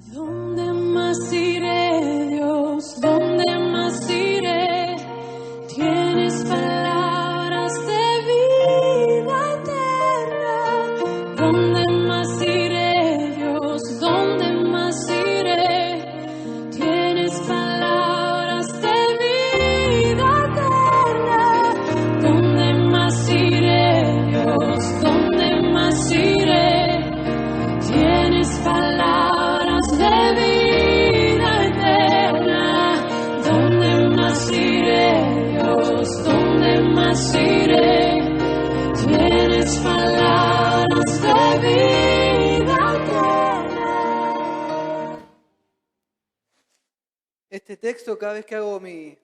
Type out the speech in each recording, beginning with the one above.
¿Dónde más iré, Dios? ¿Dónde más iré? Tienes palabras de vida eterna. ¿Dónde más iré, Dios? ¿Dónde más iré? Tienes palabras de vida eterna. ¿Dónde más iré, Dios? ¿Dónde más iré? Tienes palabras de vida eterna. ¿Dónde más iré, Dios? ¿Dónde más iré? Tienes palabras de vida eterna. Este texto, cada vez que hago mi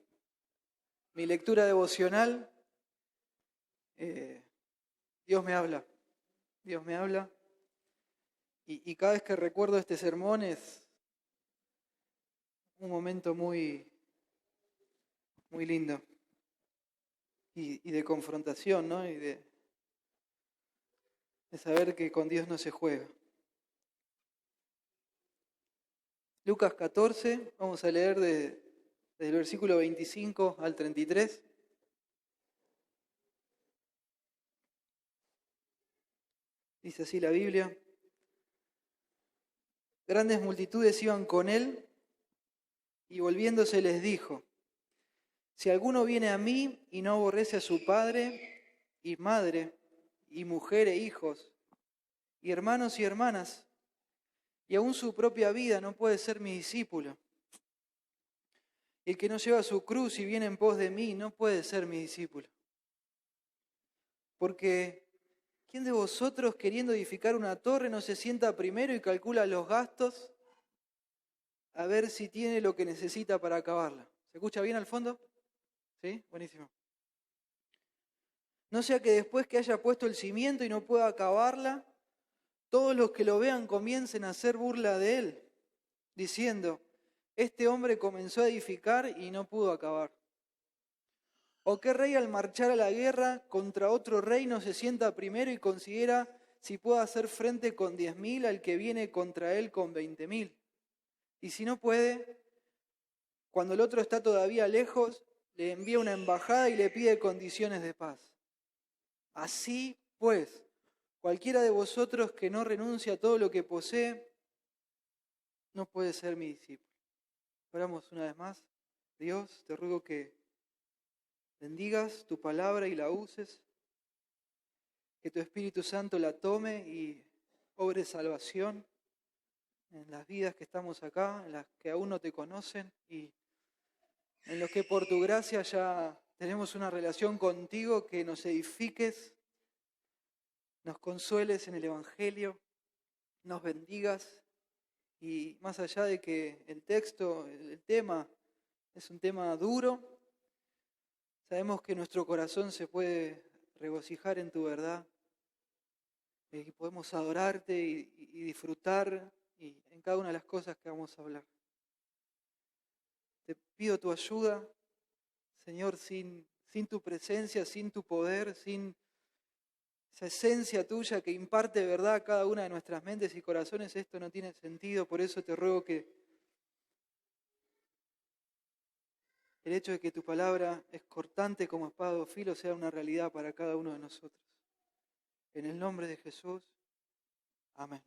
lectura devocional, Dios me habla. Dios me habla. Y cada vez que recuerdo este sermón es un momento muy, muy lindo. Y de confrontación, ¿no? Y de saber que con Dios no se juega. Lucas 14, vamos a leer desde el versículo 25 al 33. Dice así la Biblia. Grandes multitudes iban con él y volviéndose les dijo: si alguno viene a mí y no aborrece a su padre y madre y mujer e hijos y hermanos y hermanas y aún su propia vida, no puede ser mi discípulo. El que no lleva su cruz y viene en pos de mí no puede ser mi discípulo. Porque ¿quién de vosotros, queriendo edificar una torre, no se sienta primero y calcula los gastos a ver si tiene lo que necesita para acabarla? ¿Se escucha bien al fondo? ¿Sí? Buenísimo. No sea que después que haya puesto el cimiento y no pueda acabarla, todos los que lo vean comiencen a hacer burla de él, diciendo: este hombre comenzó a edificar y no pudo acabar. ¿O qué rey al marchar a la guerra contra otro rey no se sienta primero y considera si puede hacer frente con 10.000 al que viene contra él con 20.000? Y si no puede, cuando el otro está todavía lejos, le envía una embajada y le pide condiciones de paz. Así pues, cualquiera de vosotros que no renuncie a todo lo que posee, no puede ser mi discípulo. Oramos una vez más. Dios, te ruego que bendigas tu palabra y la uses, que tu Espíritu Santo la tome y obre salvación en las vidas que estamos acá, en las que aún no te conocen y en los que por tu gracia ya tenemos una relación contigo, que nos edifiques, nos consueles en el Evangelio, nos bendigas y más allá de que el texto, el tema es un tema duro, sabemos que nuestro corazón se puede regocijar en tu verdad y podemos adorarte y disfrutar y en cada una de las cosas que vamos a hablar. Te pido tu ayuda, Señor, sin tu presencia, sin tu poder, sin esa esencia tuya que imparte verdad a cada una de nuestras mentes y corazones, esto no tiene sentido. Por eso te ruego que el hecho de que tu palabra es cortante como espada de filo sea una realidad para cada uno de nosotros. En el nombre de Jesús, amén.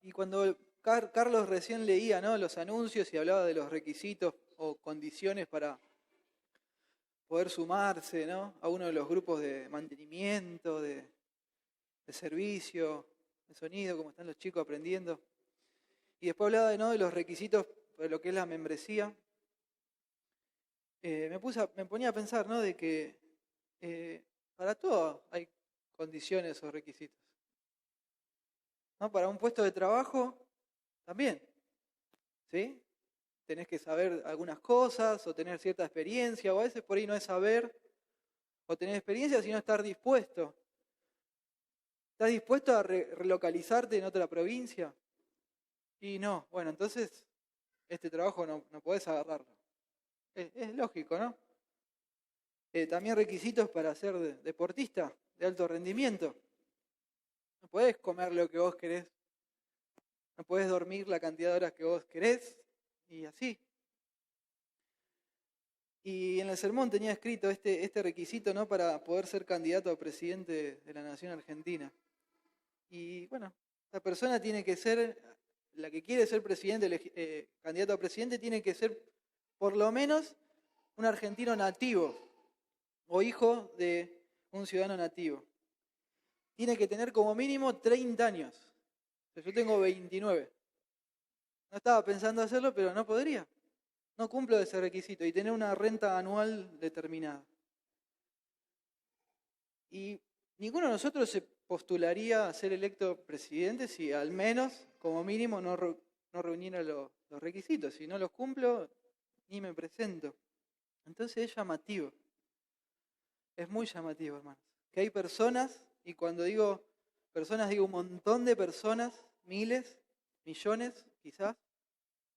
Y cuando Carlos recién leía, ¿no?, los anuncios y hablaba de los requisitos o condiciones para poder sumarse, ¿no?, a uno de los grupos de mantenimiento, de servicio, de sonido, como están los chicos aprendiendo. Y después hablaba, ¿no?, de los requisitos de lo que es la membresía. Me ponía a pensar, ¿no?, de que para todo hay condiciones o requisitos. ¿No? Para un puesto de trabajo también, ¿sí? Tenés que saber algunas cosas o tener cierta experiencia, o a veces por ahí no es saber o tener experiencia, sino estar dispuesto. ¿Estás dispuesto a relocalizarte en otra provincia? Y no, bueno, entonces este trabajo no podés agarrarlo. Es lógico, ¿no? También requisitos para ser deportista de alto rendimiento. No podés comer lo que vos querés. No podés dormir la cantidad de horas que vos querés. Y así. Y en el sermón tenía escrito este requisito, ¿no?, para poder ser candidato a presidente de la nación argentina. Y bueno, la persona tiene que ser, la que quiere ser presidente, candidato a presidente, tiene que ser por lo menos un argentino nativo o hijo de un ciudadano nativo. Tiene que tener como mínimo 30 años. Yo tengo 29. No estaba pensando hacerlo, pero no podría. No cumplo ese requisito y tener una renta anual determinada. Y ninguno de nosotros se postularía a ser electo presidente si al menos, como mínimo, no reuniera los requisitos. Si no los cumplo, ni me presento. Entonces es llamativo. Es muy llamativo, hermanos. Que hay personas, y cuando digo personas, digo un montón de personas, miles, millones, quizás,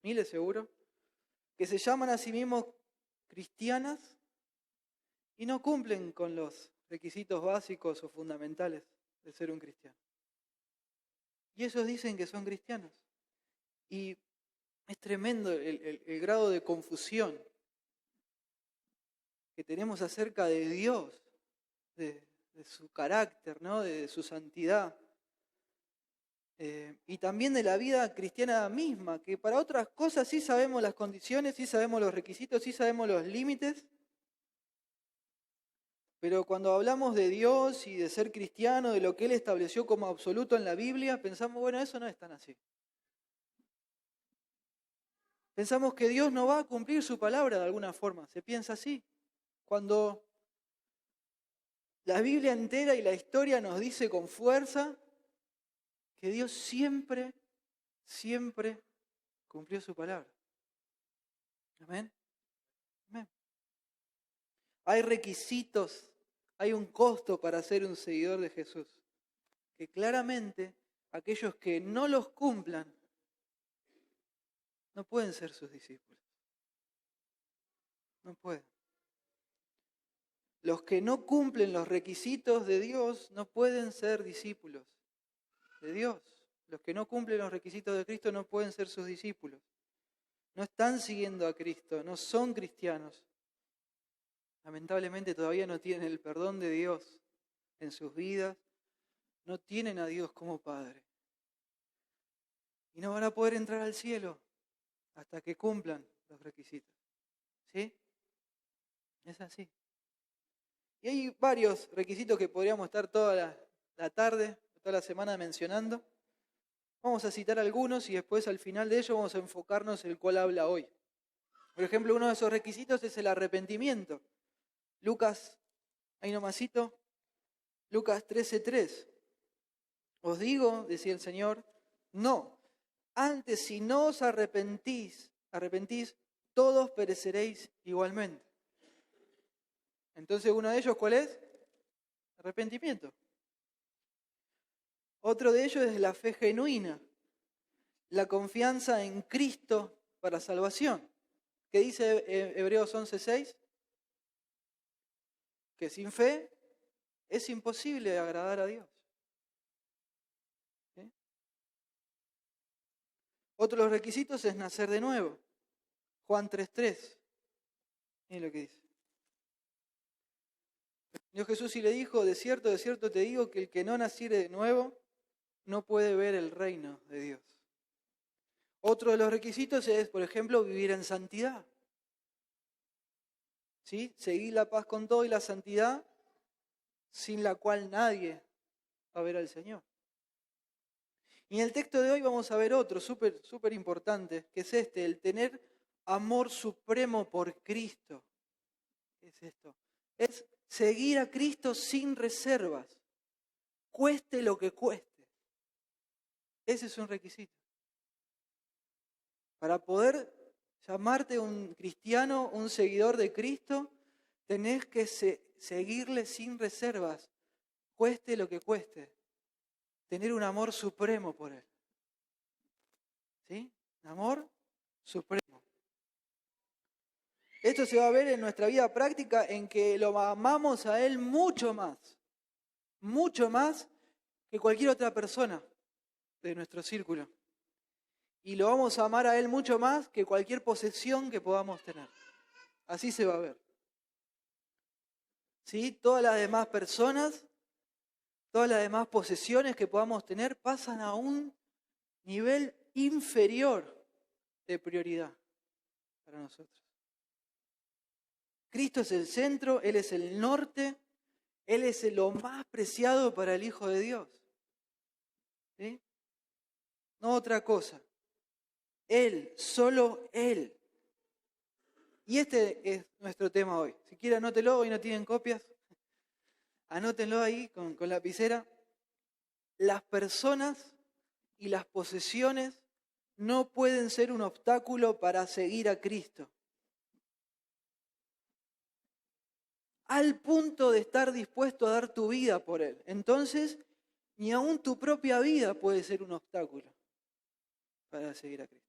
miles seguro, que se llaman a sí mismos cristianas y no cumplen con los requisitos básicos o fundamentales de ser un cristiano. Y ellos dicen que son cristianos. Y es tremendo el grado de confusión que tenemos acerca de Dios, de su carácter, ¿no?, de su santidad. Y también de la vida cristiana misma, que para otras cosas sí sabemos las condiciones, sí sabemos los requisitos, sí sabemos los límites, pero cuando hablamos de Dios y de ser cristiano, de lo que Él estableció como absoluto en la Biblia, pensamos, bueno, eso no es tan así. Pensamos que Dios no va a cumplir su palabra de alguna forma, se piensa así. Cuando la Biblia entera y la historia nos dice con fuerza que Dios siempre, siempre cumplió su palabra. Amén. Amén. Hay requisitos, hay un costo para ser un seguidor de Jesús, que claramente aquellos que no los cumplan no pueden ser sus discípulos. No pueden. Los que no cumplen los requisitos de Dios no pueden ser discípulos de Dios. Los que no cumplen los requisitos de Cristo no pueden ser sus discípulos. No están siguiendo a Cristo, no son cristianos. Lamentablemente todavía no tienen el perdón de Dios en sus vidas, no tienen a Dios como Padre. Y no van a poder entrar al cielo hasta que cumplan los requisitos. ¿Sí? Es así. Y hay varios requisitos que podríamos estar toda la tarde, toda la semana mencionando. Vamos a citar algunos y después al final de ello vamos a enfocarnos en el cual habla hoy. Por ejemplo, uno de esos requisitos es el arrepentimiento. Lucas, ahí nomasito, Lucas 13:3. Os digo, decía el Señor, no, antes si no os arrepentís, todos pereceréis igualmente. Entonces uno de ellos, ¿cuál es? Arrepentimiento. Otro de ellos es la fe genuina, la confianza en Cristo para salvación. ¿Qué dice Hebreos 11:6? Que sin fe es imposible agradar a Dios. ¿Sí? Otro de los requisitos es nacer de nuevo. Juan 3:3. Miren lo que dice. Dios Jesús sí le dijo, de cierto te digo que el que no naciere de nuevo no puede ver el reino de Dios. Otro de los requisitos es, por ejemplo, vivir en santidad. ¿Sí? Seguir la paz con todo y la santidad, sin la cual nadie va a ver al Señor. Y en el texto de hoy vamos a ver otro súper importante, que es el tener amor supremo por Cristo. ¿Qué es esto? Es seguir a Cristo sin reservas, cueste lo que cueste. Ese es un requisito. Para poder llamarte un cristiano, un seguidor de Cristo, tenés que seguirle sin reservas, cueste lo que cueste. Tener un amor supremo por Él. ¿Sí? Un amor supremo. Esto se va a ver en nuestra vida práctica en que lo amamos a Él mucho más que cualquier otra persona de nuestro círculo. Y lo vamos a amar a Él mucho más que cualquier posesión que podamos tener. Así se va a ver. ¿Sí? Todas las demás personas, todas las demás posesiones que podamos tener pasan a un nivel inferior de prioridad para nosotros. Cristo es el centro, Él es el norte, Él es lo más preciado para el Hijo de Dios. ¿Sí? No otra cosa. Él, solo Él. Y este es nuestro tema hoy. Si quieren anótenlo, hoy no tienen copias. Anótenlo ahí con lapicera. Las personas y las posesiones no pueden ser un obstáculo para seguir a Cristo. Al punto de estar dispuesto a dar tu vida por Él. Entonces, ni aún tu propia vida puede ser un obstáculo para seguir a Cristo.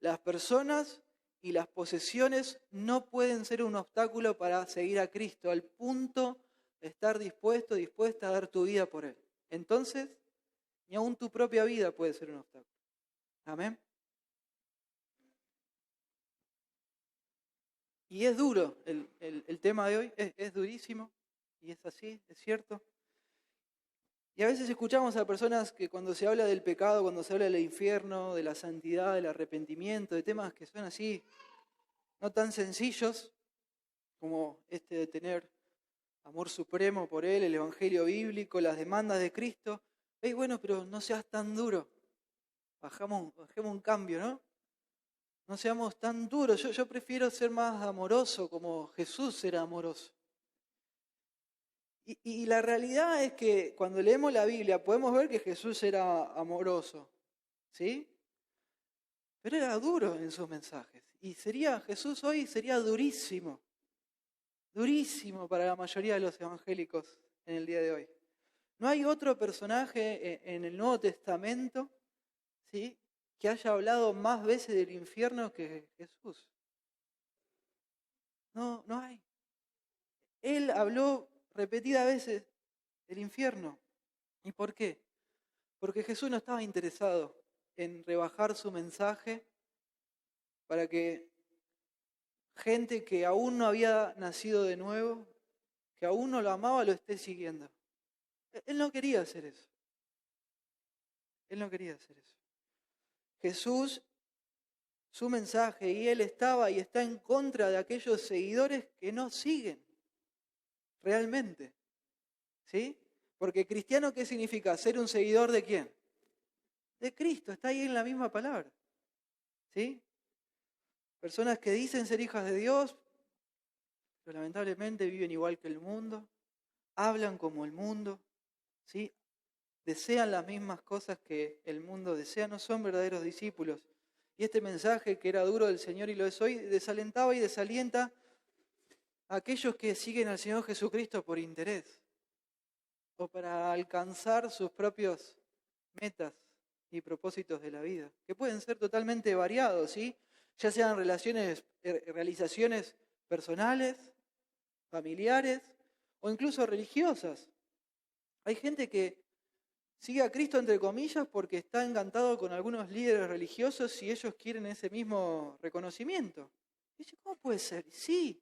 Las personas y las posesiones no pueden ser un obstáculo para seguir a Cristo, al punto de estar dispuesta a dar tu vida por Él. Entonces, ni aún tu propia vida puede ser un obstáculo. Amén. Y es duro el tema de hoy, es durísimo, y es así, es cierto. Y a veces escuchamos a personas que cuando se habla del pecado, cuando se habla del infierno, de la santidad, del arrepentimiento, de temas que son así, no tan sencillos como este de tener amor supremo por Él, el Evangelio bíblico, las demandas de Cristo. Hey, bueno, pero no seas tan duro. Bajemos un cambio, ¿no? No seamos tan duros. Yo prefiero ser más amoroso, como Jesús era amoroso. Y la realidad es que cuando leemos la Biblia podemos ver que Jesús era amoroso, ¿sí? Pero era duro en sus mensajes. Y Jesús hoy sería durísimo. Durísimo para la mayoría de los evangélicos en el día de hoy. No hay otro personaje en el Nuevo Testamento, ¿sí?, que haya hablado más veces del infierno que Jesús. No hay. Él habló repetidas veces del infierno. ¿Y por qué? Porque Jesús no estaba interesado en rebajar su mensaje para que gente que aún no había nacido de nuevo, que aún no lo amaba, lo esté siguiendo. Él no quería hacer eso. Él no quería hacer eso. Jesús, su mensaje, y Él estaba y está en contra de aquellos seguidores que no siguen realmente. ¿Sí? Porque cristiano, ¿qué significa? ¿Ser un seguidor de quién? De Cristo, está ahí en la misma palabra. ¿Sí? Personas que dicen ser hijas de Dios, pero lamentablemente viven igual que el mundo, hablan como el mundo, ¿sí? Desean las mismas cosas que el mundo desea, no son verdaderos discípulos. Y este mensaje que era duro del Señor y lo es hoy, desalentaba y desalienta a aquellos que siguen al Señor Jesucristo por interés o para alcanzar sus propios metas y propósitos de la vida, que pueden ser totalmente variados, ¿sí? Ya sean realizaciones personales, familiares o incluso religiosas. Hay gente que sigue a Cristo entre comillas porque está encantado con algunos líderes religiosos y ellos quieren ese mismo reconocimiento. Y dice, ¿cómo puede ser? Sí.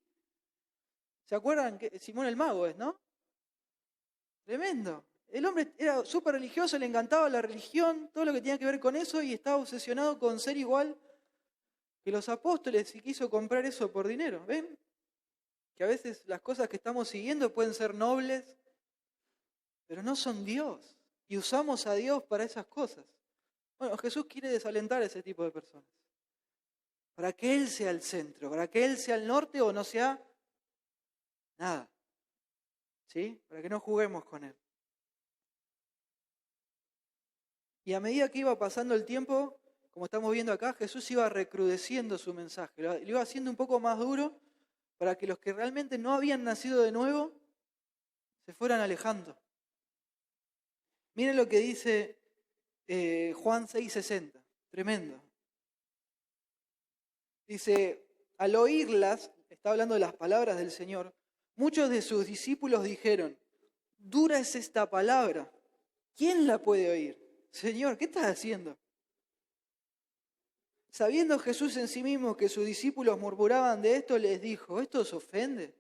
¿Se acuerdan que Simón el Mago es, no? Tremendo. El hombre era súper religioso, le encantaba la religión, todo lo que tenía que ver con eso y estaba obsesionado con ser igual que los apóstoles y quiso comprar eso por dinero. ¿Ven? Que a veces las cosas que estamos siguiendo pueden ser nobles, pero no son Dios. Y usamos a Dios para esas cosas. Bueno, Jesús quiere desalentar a ese tipo de personas. Para que Él sea el centro, para que Él sea el norte o no sea nada. ¿Sí? Para que no juguemos con Él. Y a medida que iba pasando el tiempo, como estamos viendo acá, Jesús iba recrudeciendo su mensaje. Lo iba haciendo un poco más duro para que los que realmente no habían nacido de nuevo se fueran alejando. Miren lo que dice Juan 6:60. Tremendo. Dice, al oírlas, está hablando de las palabras del Señor, muchos de sus discípulos dijeron, dura es esta palabra, ¿quién la puede oír? Señor, ¿qué estás haciendo? Sabiendo Jesús en sí mismo que sus discípulos murmuraban de esto, les dijo, ¿esto os ofende?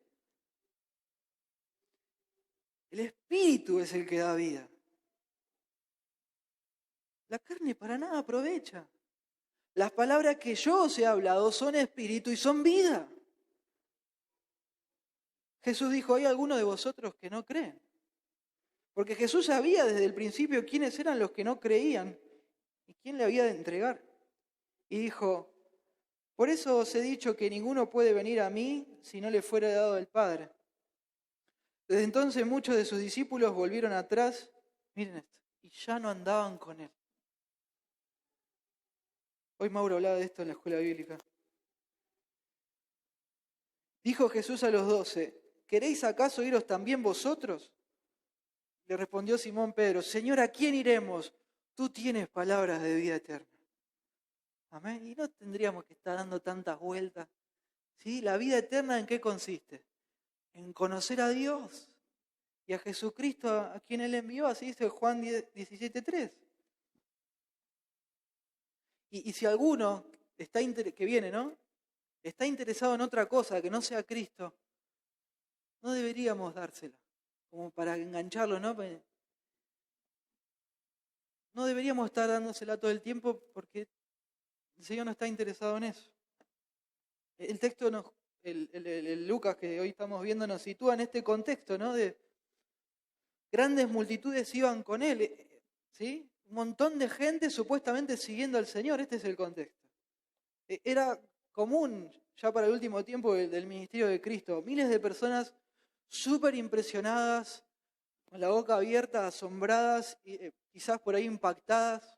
El Espíritu es el que da vida. La carne para nada aprovecha. Las palabras que yo os he hablado son espíritu y son vida. Jesús dijo, ¿hay alguno de vosotros que no creen? Porque Jesús sabía desde el principio quiénes eran los que no creían y quién le había de entregar. Y dijo, por eso os he dicho que ninguno puede venir a mí si no le fuera dado del Padre. Desde entonces muchos de sus discípulos volvieron atrás, miren esto, y ya no andaban con él. Hoy Mauro hablaba de esto en la escuela bíblica. Dijo Jesús a los 12, ¿queréis acaso iros también vosotros? Le respondió Simón Pedro, Señor, ¿a quién iremos? Tú tienes palabras de vida eterna. Amén. Y no tendríamos que estar dando tantas vueltas. ¿Sí? ¿La vida eterna en qué consiste? En conocer a Dios y a Jesucristo a quien Él envió, así dice Juan 17:3. Y si alguno que viene, ¿no? Está interesado en otra cosa que no sea Cristo, no deberíamos dársela, como para engancharlo, ¿no? No deberíamos estar dándosela todo el tiempo porque el Señor no está interesado en eso. El texto, el Lucas que hoy estamos viendo nos sitúa en este contexto, ¿no? De grandes multitudes iban con Él, ¿sí? Un montón de gente supuestamente siguiendo al Señor, este es el contexto. Era común ya para el último tiempo del ministerio de Cristo, miles de personas súper impresionadas, con la boca abierta, asombradas, quizás por ahí impactadas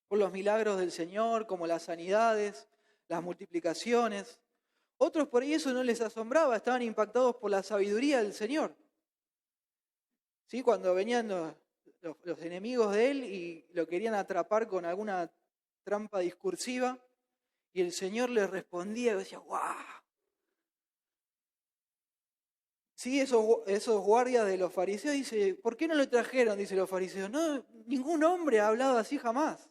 por los milagros del Señor, como las sanidades, las multiplicaciones. Otros por ahí eso no les asombraba, estaban impactados por la sabiduría del Señor. ¿Sí? Cuando venían los enemigos de Él y lo querían atrapar con alguna trampa discursiva, y el Señor les respondía y decía, ¡guau! Sí, esos guardias de los fariseos, dice, ¿por qué no lo trajeron? Dice los fariseos, no, ningún hombre ha hablado así jamás.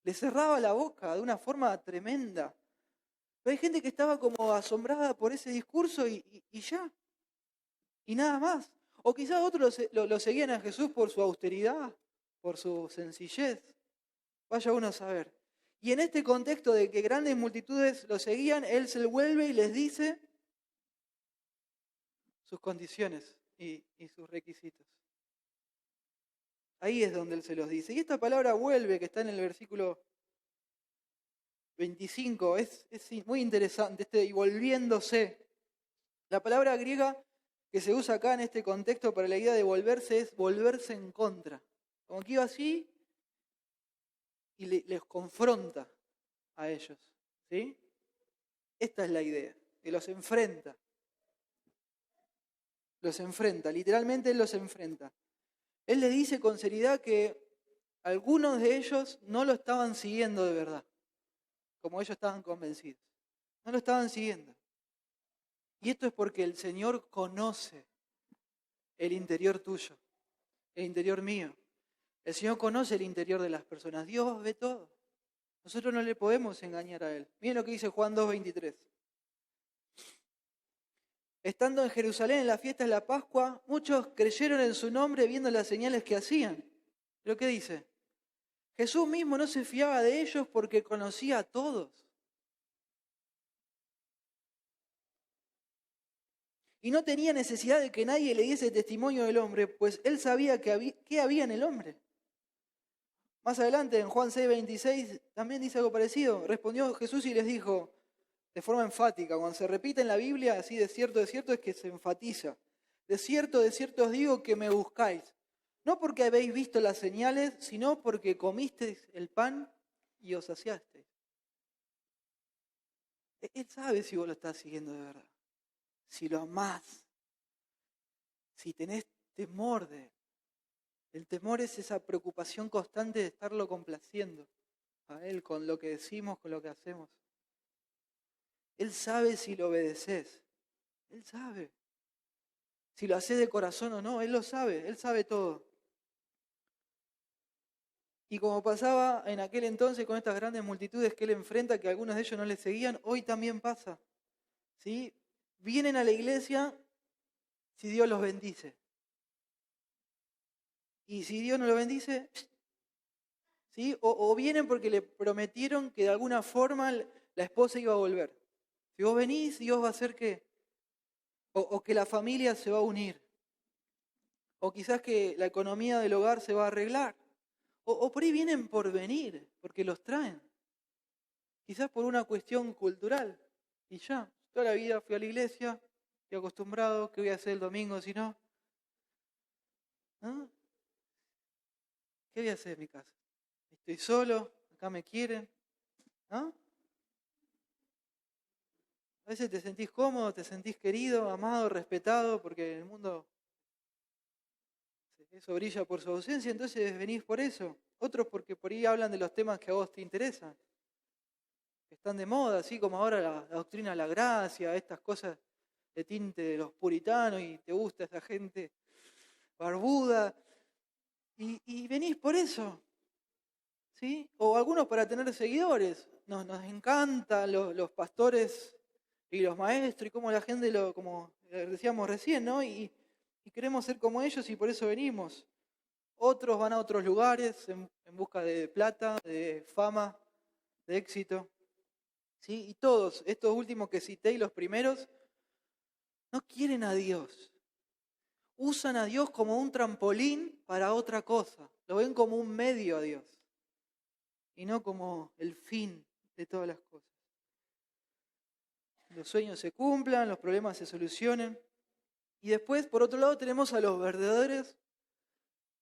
Le cerraba la boca de una forma tremenda. Pero hay gente que estaba como asombrada por ese discurso y ya, y nada más. O quizás otros lo seguían a Jesús por su austeridad, por su sencillez. Vaya uno a saber. Y en este contexto de que grandes multitudes lo seguían, Él se vuelve y les dice sus condiciones y sus requisitos. Ahí es donde Él se los dice. Y esta palabra vuelve, que está en el versículo 25, es muy interesante, y volviéndose. La palabra griega que se usa acá en este contexto para la idea de volverse es volverse en contra. Como que iba así y les confronta a ellos. ¿Sí? Esta es la idea, que los enfrenta. Los enfrenta, literalmente Él los enfrenta. Él les dice con seriedad que algunos de ellos no lo estaban siguiendo de verdad, como ellos estaban convencidos. No lo estaban siguiendo. Y esto es porque el Señor conoce el interior tuyo, el interior mío. El Señor conoce el interior de las personas. Dios ve todo. Nosotros no le podemos engañar a Él. Miren lo que dice Juan 2:23. Estando en Jerusalén en la fiesta de la Pascua, muchos creyeron en su nombre viendo las señales que hacían. ¿Pero qué dice? Jesús mismo no se fiaba de ellos porque conocía a todos. Y no tenía necesidad de que nadie le diese testimonio del hombre, pues Él sabía qué había en el hombre. Más adelante, en Juan 6:26, también dice algo parecido. Respondió Jesús y les dijo, de forma enfática, cuando se repite en la Biblia, así de cierto, es que se enfatiza. De cierto os digo que me buscáis. No porque habéis visto las señales, sino porque comisteis el pan y os saciasteis. Él sabe si vos lo estás siguiendo de verdad. Si lo amás. Si tenés temor de Él. El temor es esa preocupación constante de estarlo complaciendo a Él con lo que decimos, con lo que hacemos. Él sabe si lo obedeces. Él sabe. Si lo haces de corazón o no, Él lo sabe. Él sabe todo. Y como pasaba en aquel entonces con estas grandes multitudes que él enfrenta, que algunos de ellos no le seguían, hoy también pasa. ¿Sí? Vienen a la iglesia si Dios los bendice. Y si Dios no los bendice, ¿sí? O vienen porque le prometieron que de alguna forma la esposa iba a volver. Si vos venís, Dios va a hacer que, o que la familia se va a unir. O quizás que la economía del hogar se va a arreglar. O por ahí vienen por venir, porque los traen. Quizás por una cuestión cultural. Y ya, toda la vida fui a la iglesia, estoy acostumbrado, ¿qué voy a hacer el domingo si no? ¿No? ¿Qué voy a hacer en mi casa? Estoy solo, acá me quieren. ¿No? A veces te sentís cómodo, te sentís querido, amado, respetado, porque el mundo eso brilla por su ausencia, entonces venís por eso. Otros porque por ahí hablan de los temas que a vos te interesan, que están de moda, así como ahora la doctrina de la gracia, estas cosas de tinte de los puritanos, y te gusta esa gente barbuda, y venís por eso, ¿sí? O algunos para tener seguidores. Nos encantan los pastores y los maestros, y como la gente, como decíamos recién, ¿no? Y queremos ser como ellos y por eso venimos. Otros van a otros lugares en busca de plata, de fama, de éxito. ¿Sí? Y todos, estos últimos que cité y los primeros, no quieren a Dios. Usan a Dios como un trampolín para otra cosa. Lo ven como un medio a Dios y no como el fin de todas las cosas. Los sueños se cumplan, los problemas se solucionen. Y después, por otro lado, tenemos a los verdaderos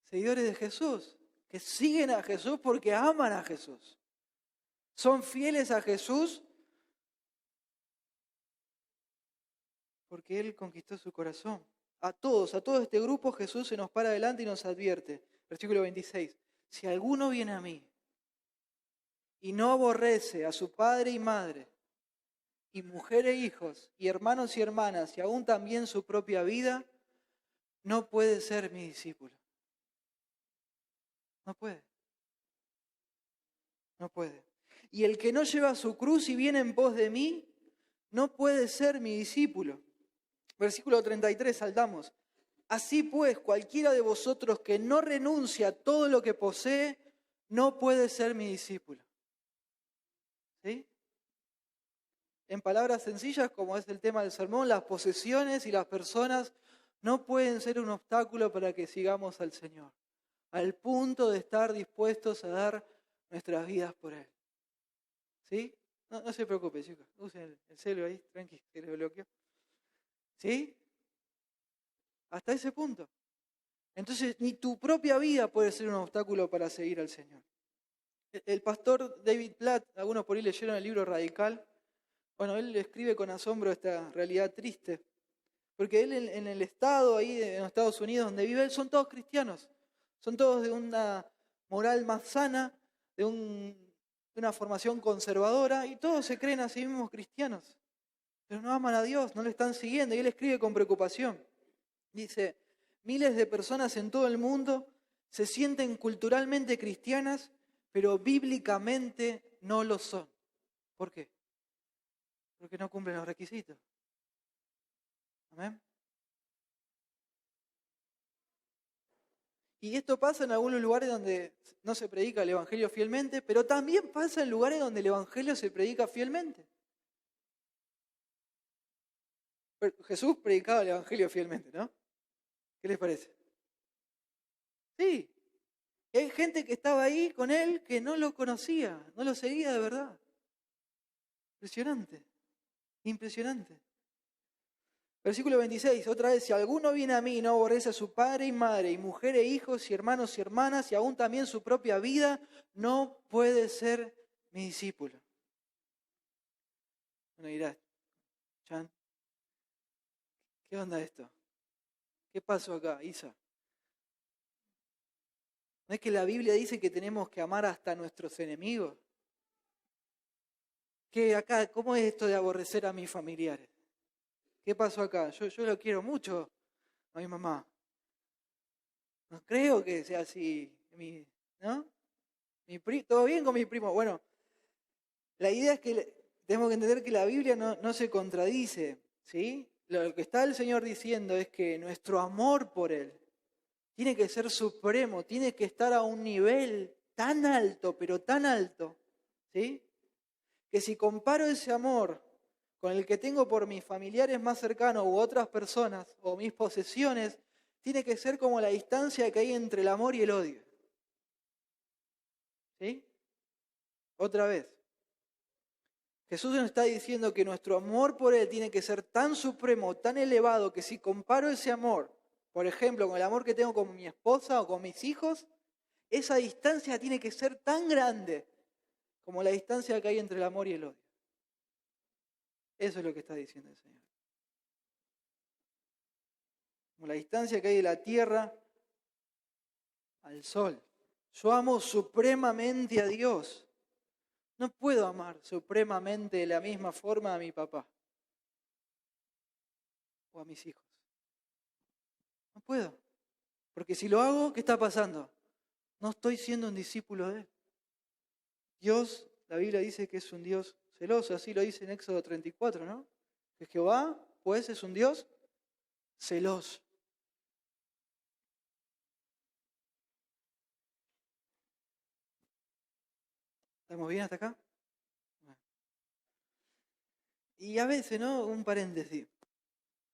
seguidores de Jesús, que siguen a Jesús porque aman a Jesús. Son fieles a Jesús porque Él conquistó su corazón. A todo este grupo Jesús se nos para adelante y nos advierte. Versículo 26. Si alguno viene a mí y no aborrece a su padre y madre, y mujer e hijos, y hermanos y hermanas, y aún también su propia vida, no puede ser mi discípulo. No puede. No puede. Y el que no lleva su cruz y viene en pos de mí, no puede ser mi discípulo. Versículo 33, saltamos. Así pues, cualquiera de vosotros que no renuncia a todo lo que posee, no puede ser mi discípulo. ¿Sí? En palabras sencillas, como es el tema del sermón, las posesiones y las personas no pueden ser un obstáculo para que sigamos al Señor, al punto de estar dispuestos a dar nuestras vidas por Él. ¿Sí? No se preocupe, chicos. Usen el celo ahí, tranqui, que le bloqueo. ¿Sí? Hasta ese punto. Entonces, ni tu propia vida puede ser un obstáculo para seguir al Señor. El pastor David Platt, algunos por ahí leyeron el libro Radical. Bueno, él escribe con asombro esta realidad triste. Porque él en el estado ahí, en los Estados Unidos donde vive, son todos cristianos. Son todos de una moral más sana, de una formación conservadora, y todos se creen a sí mismos cristianos. Pero no aman a Dios, no le están siguiendo. Y él escribe con preocupación. Dice, miles de personas en todo el mundo se sienten culturalmente cristianas, pero bíblicamente no lo son. ¿Por qué? Porque no cumplen los requisitos. ¿Amén? Y esto pasa en algunos lugares donde no se predica el Evangelio fielmente, pero también pasa en lugares donde el Evangelio se predica fielmente. Jesús predicaba el Evangelio fielmente, ¿no? ¿Qué les parece? Sí. Hay gente que estaba ahí con él que no lo conocía, no lo seguía de verdad. Impresionante, impresionante. Versículo 26, otra vez, si alguno viene a mí y no aborrece a su padre y madre, y mujer e hijos, y hermanos y hermanas, y aún también su propia vida, no puede ser mi discípulo. Bueno, dirás, Chan, ¿qué onda esto? ¿Qué pasó acá, Isa? ¿No es que la Biblia dice que tenemos que amar hasta a nuestros enemigos? ¿Qué acá, cómo es esto de aborrecer a mis familiares? ¿Qué pasó acá? Yo lo quiero mucho a mi mamá. No creo que sea así, ¿no? ¿Todo bien con mi primo? Bueno, la idea es que tenemos que entender que la Biblia no se contradice, ¿sí? Lo que está el Señor diciendo es que nuestro amor por Él tiene que ser supremo, tiene que estar a un nivel tan alto, pero tan alto, ¿sí? Que si comparo ese amor con el que tengo por mis familiares más cercanos u otras personas o mis posesiones, tiene que ser como la distancia que hay entre el amor y el odio. ¿Sí? Otra vez. Jesús nos está diciendo que nuestro amor por Él tiene que ser tan supremo, tan elevado, que si comparo ese amor, por ejemplo, con el amor que tengo con mi esposa o con mis hijos, esa distancia tiene que ser tan grande como la distancia que hay entre el amor y el odio. Eso es lo que está diciendo el Señor. Como la distancia que hay de la tierra al sol. Yo amo supremamente a Dios. No puedo amar supremamente de la misma forma a mi papá o a mis hijos. No puedo. Porque si lo hago, ¿qué está pasando? No estoy siendo un discípulo de Él. Dios, la Biblia dice que es un Dios celoso, así lo dice en Éxodo 34, ¿no? Que Jehová, pues, es un Dios celoso. ¿Estamos bien hasta acá? Bueno. Y a veces, ¿no? Un paréntesis.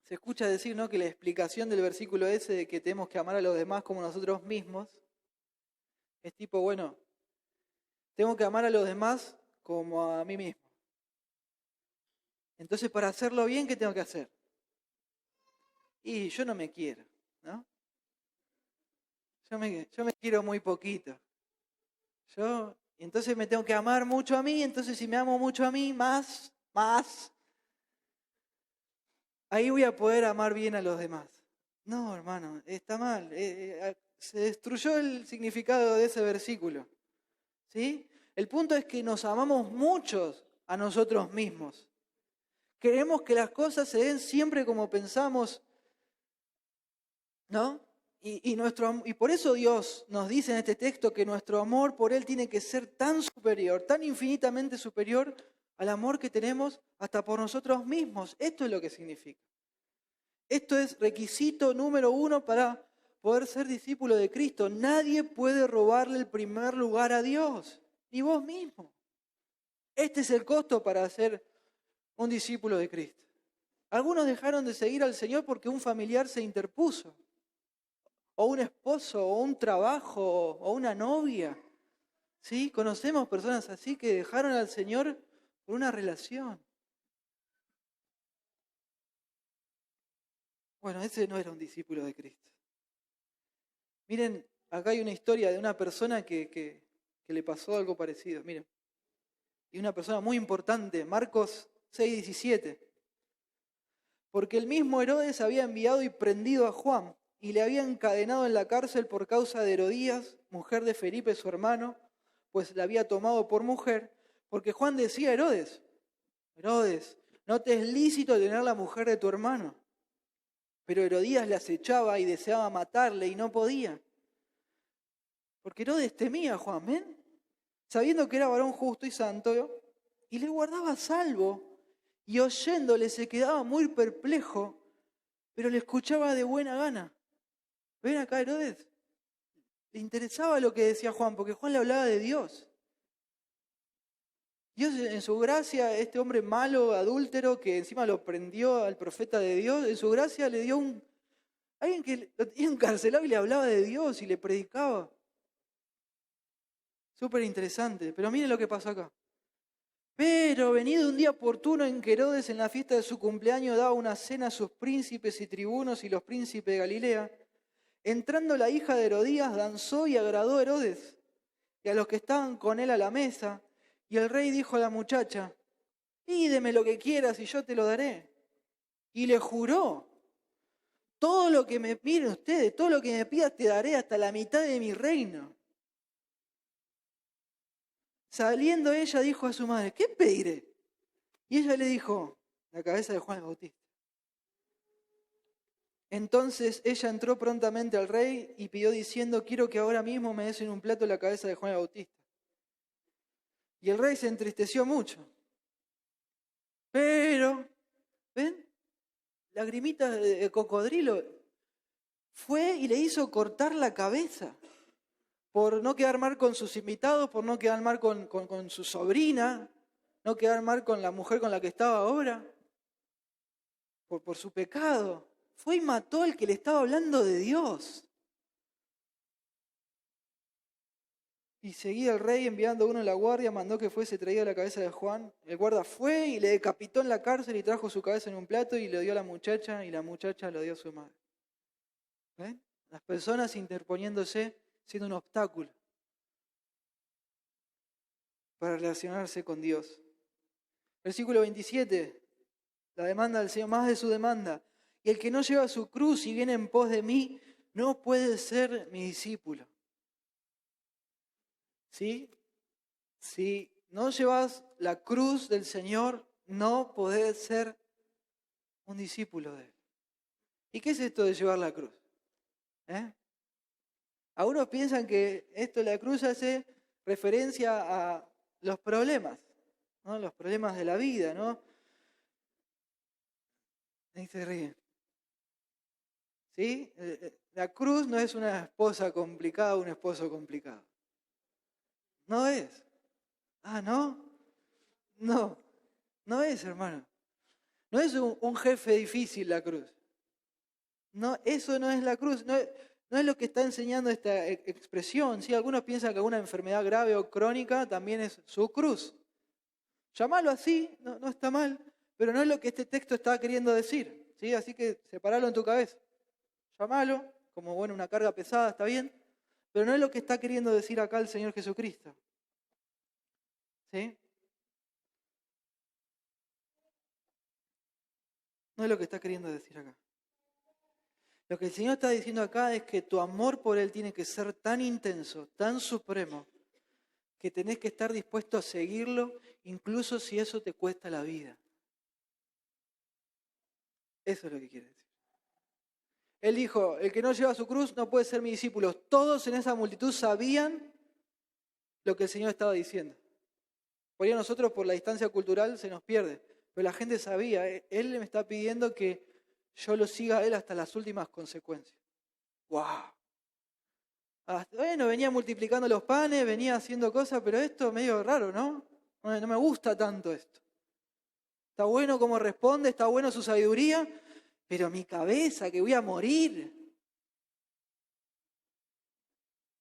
Se escucha decir, ¿no?, que la explicación del versículo ese de que tenemos que amar a los demás como nosotros mismos es tipo, bueno, tengo que amar a los demás como a mí mismo. Entonces, para hacerlo bien, ¿qué tengo que hacer? Y yo no me quiero, ¿no? Yo me quiero muy poquito. Entonces me tengo que amar mucho a mí, entonces si me amo mucho a mí, más, ahí voy a poder amar bien a los demás. No, hermano, está mal. Se destruyó el significado de ese versículo. ¿Sí? El punto es que nos amamos muchos a nosotros mismos. Queremos que las cosas se den siempre como pensamos, ¿no? Y por eso Dios nos dice en este texto que nuestro amor por Él tiene que ser tan superior, tan infinitamente superior al amor que tenemos hasta por nosotros mismos. Esto es lo que significa. Esto es requisito número 1 para poder ser discípulo de Cristo. Nadie puede robarle el primer lugar a Dios, ni vos mismo. Este es el costo para ser un discípulo de Cristo. Algunos dejaron de seguir al Señor porque un familiar se interpuso, o un esposo, o un trabajo, o una novia. ¿Sí? Conocemos personas así que dejaron al Señor por una relación. Bueno, ese no era un discípulo de Cristo. Miren, acá hay una historia de una persona que le pasó algo parecido. Miren, y una persona muy importante, Marcos 6:17. Porque el mismo Herodes había enviado y prendido a Juan y le había encadenado en la cárcel por causa de Herodías, mujer de Felipe su hermano, pues la había tomado por mujer, porque Juan decía a Herodes, Herodes, no te es lícito tener la mujer de tu hermano. Pero Herodías le acechaba y deseaba matarle y no podía. Porque Herodes temía a Juan, ¿ven? Sabiendo que era varón justo y santo, y le guardaba a salvo, y oyéndole se quedaba muy perplejo, pero le escuchaba de buena gana. ¿Ven acá Herodes? Le interesaba lo que decía Juan, porque Juan le hablaba de Dios. Dios en su gracia, este hombre malo, adúltero, que encima lo prendió al profeta de Dios, en su gracia le dio alguien que lo tenía encarcelado y le hablaba de Dios y le predicaba. Súper interesante, pero miren lo que pasó acá. Pero venido un día oportuno en que Herodes en la fiesta de su cumpleaños daba una cena a sus príncipes y tribunos y los príncipes de Galilea, entrando la hija de Herodías danzó y agradó a Herodes y a los que estaban con él a la mesa, y el rey dijo a la muchacha, pídeme lo que quieras y yo te lo daré. Y le juró, miren ustedes, todo lo que me pidas te daré hasta la mitad de mi reino. Saliendo ella dijo a su madre, ¿qué pediré? Y ella le dijo, la cabeza de Juan el Bautista. Entonces ella entró prontamente al rey y pidió diciendo, quiero que ahora mismo me des en un plato la cabeza de Juan el Bautista. Y el rey se entristeció mucho. Pero, ¿ven? Lagrimita de cocodrilo. Fue y le hizo cortar la cabeza por no quedar mal con sus invitados, por no quedar mal con su sobrina, no quedar mal con la mujer con la que estaba ahora, por su pecado. Fue y mató al que le estaba hablando de Dios. Y seguía el rey enviando uno en la guardia, mandó que fuese traída la cabeza de Juan. El guarda fue y le decapitó en la cárcel y trajo su cabeza en un plato y le dio a la muchacha y la muchacha lo dio a su madre. ¿Ven? Las personas interponiéndose, siendo un obstáculo para relacionarse con Dios. Versículo 27, la demanda del Señor, más de su demanda. Y el que no lleva su cruz y viene en pos de mí, no puede ser mi discípulo. ¿Sí? Si no llevas la cruz del Señor, no podés ser un discípulo de Él. ¿Y qué es esto de llevar la cruz? Algunos piensan que esto de la cruz hace referencia a los problemas, ¿no? Los problemas de la vida, ¿no? Ahí se ríen. ¿Sí? La cruz no es una esposa complicada o un esposo complicado. No es. Ah, ¿no? No, no es, hermano. No es un jefe difícil la cruz. No, eso no es la cruz. No es lo que está enseñando esta expresión. ¿Sí? Algunos piensan que una enfermedad grave o crónica también es su cruz. Llámalo así, no está mal, pero no es lo que este texto está queriendo decir. ¿Sí? Así que separalo en tu cabeza. Llámalo como una carga pesada, está bien, pero no es lo que está queriendo decir acá el Señor Jesucristo. ¿Sí? No es lo que está queriendo decir acá. Lo que el Señor está diciendo acá es que tu amor por Él tiene que ser tan intenso, tan supremo, que tenés que estar dispuesto a seguirlo, incluso si eso te cuesta la vida. Eso es lo que quiere decir. Él dijo, el que no lleva su cruz no puede ser mi discípulo. Todos en esa multitud sabían lo que el Señor estaba diciendo. Por ahí a nosotros, por la distancia cultural, se nos pierde. Pero la gente sabía, Él me está pidiendo que yo lo siga a Él hasta las últimas consecuencias. ¡Wow! Bueno, venía multiplicando los panes, venía haciendo cosas, pero esto es medio raro, ¿no? No me gusta tanto esto. Está bueno cómo responde, está bueno su sabiduría, pero mi cabeza, que voy a morir.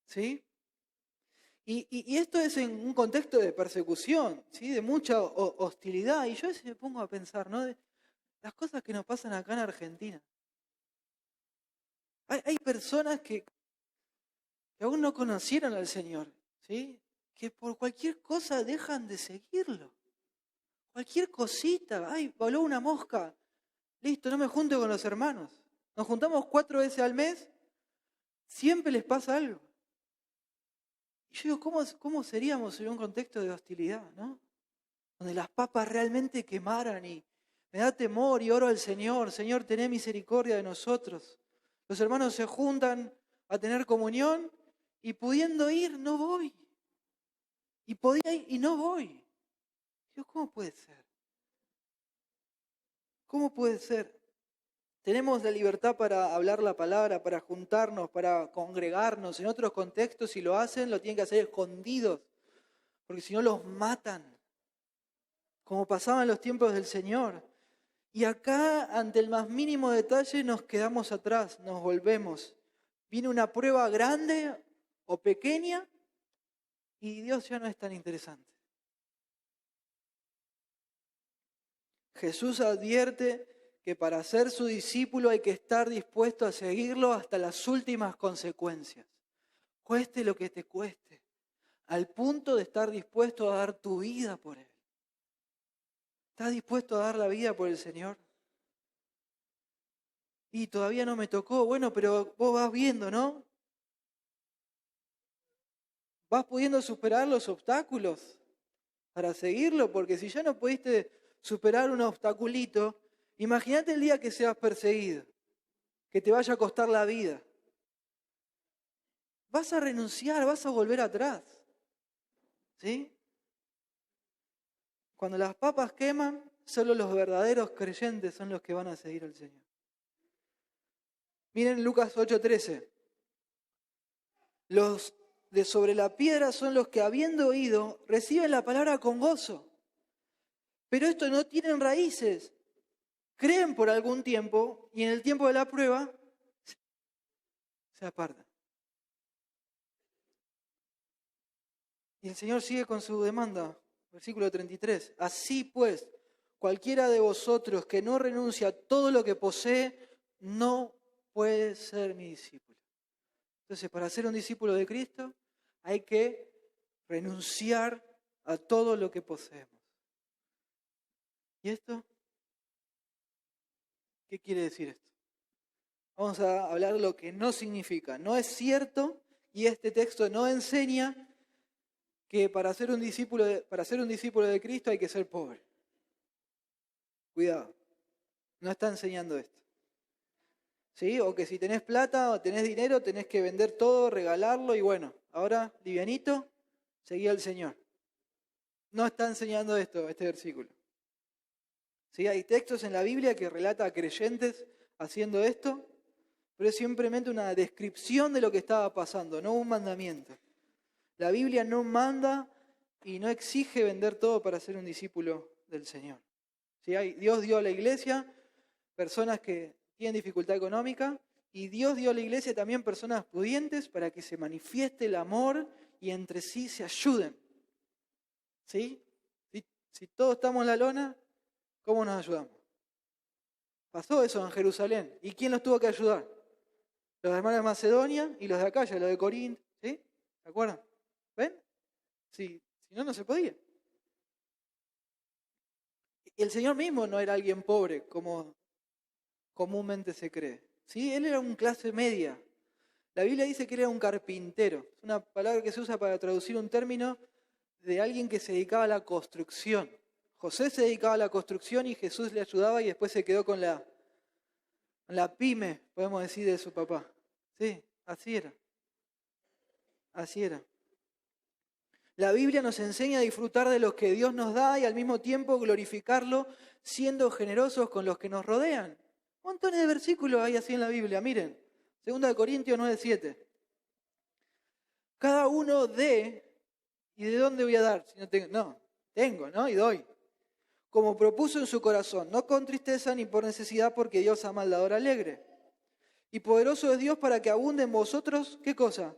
¿Sí? Y esto es en un contexto de persecución, ¿sí? De mucha hostilidad. Y yo a veces me pongo a pensar, ¿no? De las cosas que nos pasan acá en Argentina. Hay personas que aún no conocieron al Señor, ¿sí? Que por cualquier cosa dejan de seguirlo. Cualquier cosita, ay, voló una mosca, listo, no me junto con los hermanos. Nos juntamos 4 veces al mes, siempre les pasa algo. Y yo digo, ¿cómo seríamos en un contexto de hostilidad, ¿no? Donde las papas realmente quemaran y me da temor y oro al Señor, Señor, tené misericordia de nosotros. Los hermanos se juntan a tener comunión y pudiendo ir, no voy. Y podía ir y no voy. Digo, ¿cómo puede ser? ¿Cómo puede ser? Tenemos la libertad para hablar la palabra, para juntarnos, para congregarnos. En otros contextos, si lo hacen, lo tienen que hacer escondidos, porque si no los matan, como pasaba en los tiempos del Señor. Y acá, ante el más mínimo detalle, nos quedamos atrás, nos volvemos. Viene una prueba grande o pequeña y Dios ya no es tan interesante. Jesús advierte que para ser su discípulo hay que estar dispuesto a seguirlo hasta las últimas consecuencias. Cueste lo que te cueste, al punto de estar dispuesto a dar tu vida por Él. ¿Estás dispuesto a dar la vida por el Señor? Y todavía no me tocó, bueno, pero vos vas viendo, ¿no? Vas pudiendo superar los obstáculos para seguirlo, porque si ya no pudiste superar un obstaculito, imagínate el día que seas perseguido, que te vaya a costar la vida. Vas a renunciar, vas a volver atrás. ¿Sí? Cuando las papas queman, solo los verdaderos creyentes son los que van a seguir al Señor. Miren Lucas 8:13. Los de sobre la piedra son los que, habiendo oído, reciben la palabra con gozo. Pero estos no tienen raíces. Creen por algún tiempo y en el tiempo de la prueba se apartan. Y el Señor sigue con su demanda. Versículo 33. Así pues, cualquiera de vosotros que no renuncia a todo lo que posee, no puede ser mi discípulo. Entonces, para ser un discípulo de Cristo, hay que renunciar a todo lo que poseemos. ¿Y esto? ¿Qué quiere decir esto? Vamos a hablar de lo que no significa. No es cierto, y este texto no enseña que para ser un discípulo de Cristo hay que ser pobre. Cuidado, no está enseñando esto. ¿Sí? O que si tenés plata o tenés dinero, tenés que vender todo, regalarlo y bueno, ahora, livianito, seguí al Señor. No está enseñando esto, este versículo. ¿Sí? Hay textos en la Biblia que relata a creyentes haciendo esto, pero es simplemente una descripción de lo que estaba pasando, no un mandamiento. La Biblia no manda y no exige vender todo para ser un discípulo del Señor. ¿Sí? Dios dio a la iglesia personas que tienen dificultad económica y Dios dio a la iglesia también personas pudientes para que se manifieste el amor y entre sí se ayuden. ¿Sí? Si todos estamos en la lona, ¿cómo nos ayudamos? Pasó eso en Jerusalén. ¿Y quién los tuvo que ayudar? Los hermanos de Macedonia y los de Acaya, los de Corinto. ¿Sí? ¿Se acuerdan? ¿Ven? Si no, no se podía. Y el Señor mismo no era alguien pobre, como comúnmente se cree. ¿Sí? Él era un clase media. La Biblia dice que era un carpintero. Es una palabra que se usa para traducir un término de alguien que se dedicaba a la construcción. José se dedicaba a la construcción y Jesús le ayudaba y después se quedó con la pyme, podemos decir, de su papá. Sí, así era. Así era. La Biblia nos enseña a disfrutar de lo que Dios nos da y al mismo tiempo glorificarlo siendo generosos con los que nos rodean. Montones de versículos hay así en la Biblia, miren. 2 Corintios 9:7. Cada uno dé, ¿y de dónde voy a dar? Si no tengo, ¿no? Y doy. Como propuso en su corazón, no con tristeza ni por necesidad, porque Dios ama al dador alegre. Y poderoso es Dios para que abunde en vosotros, ¿qué cosa?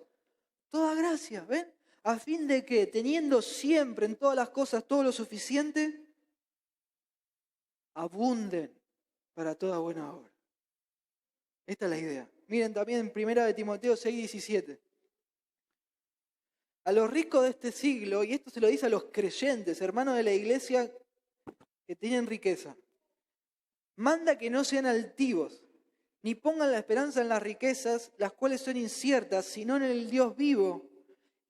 Toda gracia, ¿ven? A fin de que, teniendo siempre en todas las cosas todo lo suficiente, abunden para toda buena obra. Esta es la idea. Miren también en 1 de Timoteo 6:17. A los ricos de este siglo, y esto se lo dice a los creyentes, hermanos de la iglesia que tienen riqueza, manda que no sean altivos, ni pongan la esperanza en las riquezas, las cuales son inciertas, sino en el Dios vivo,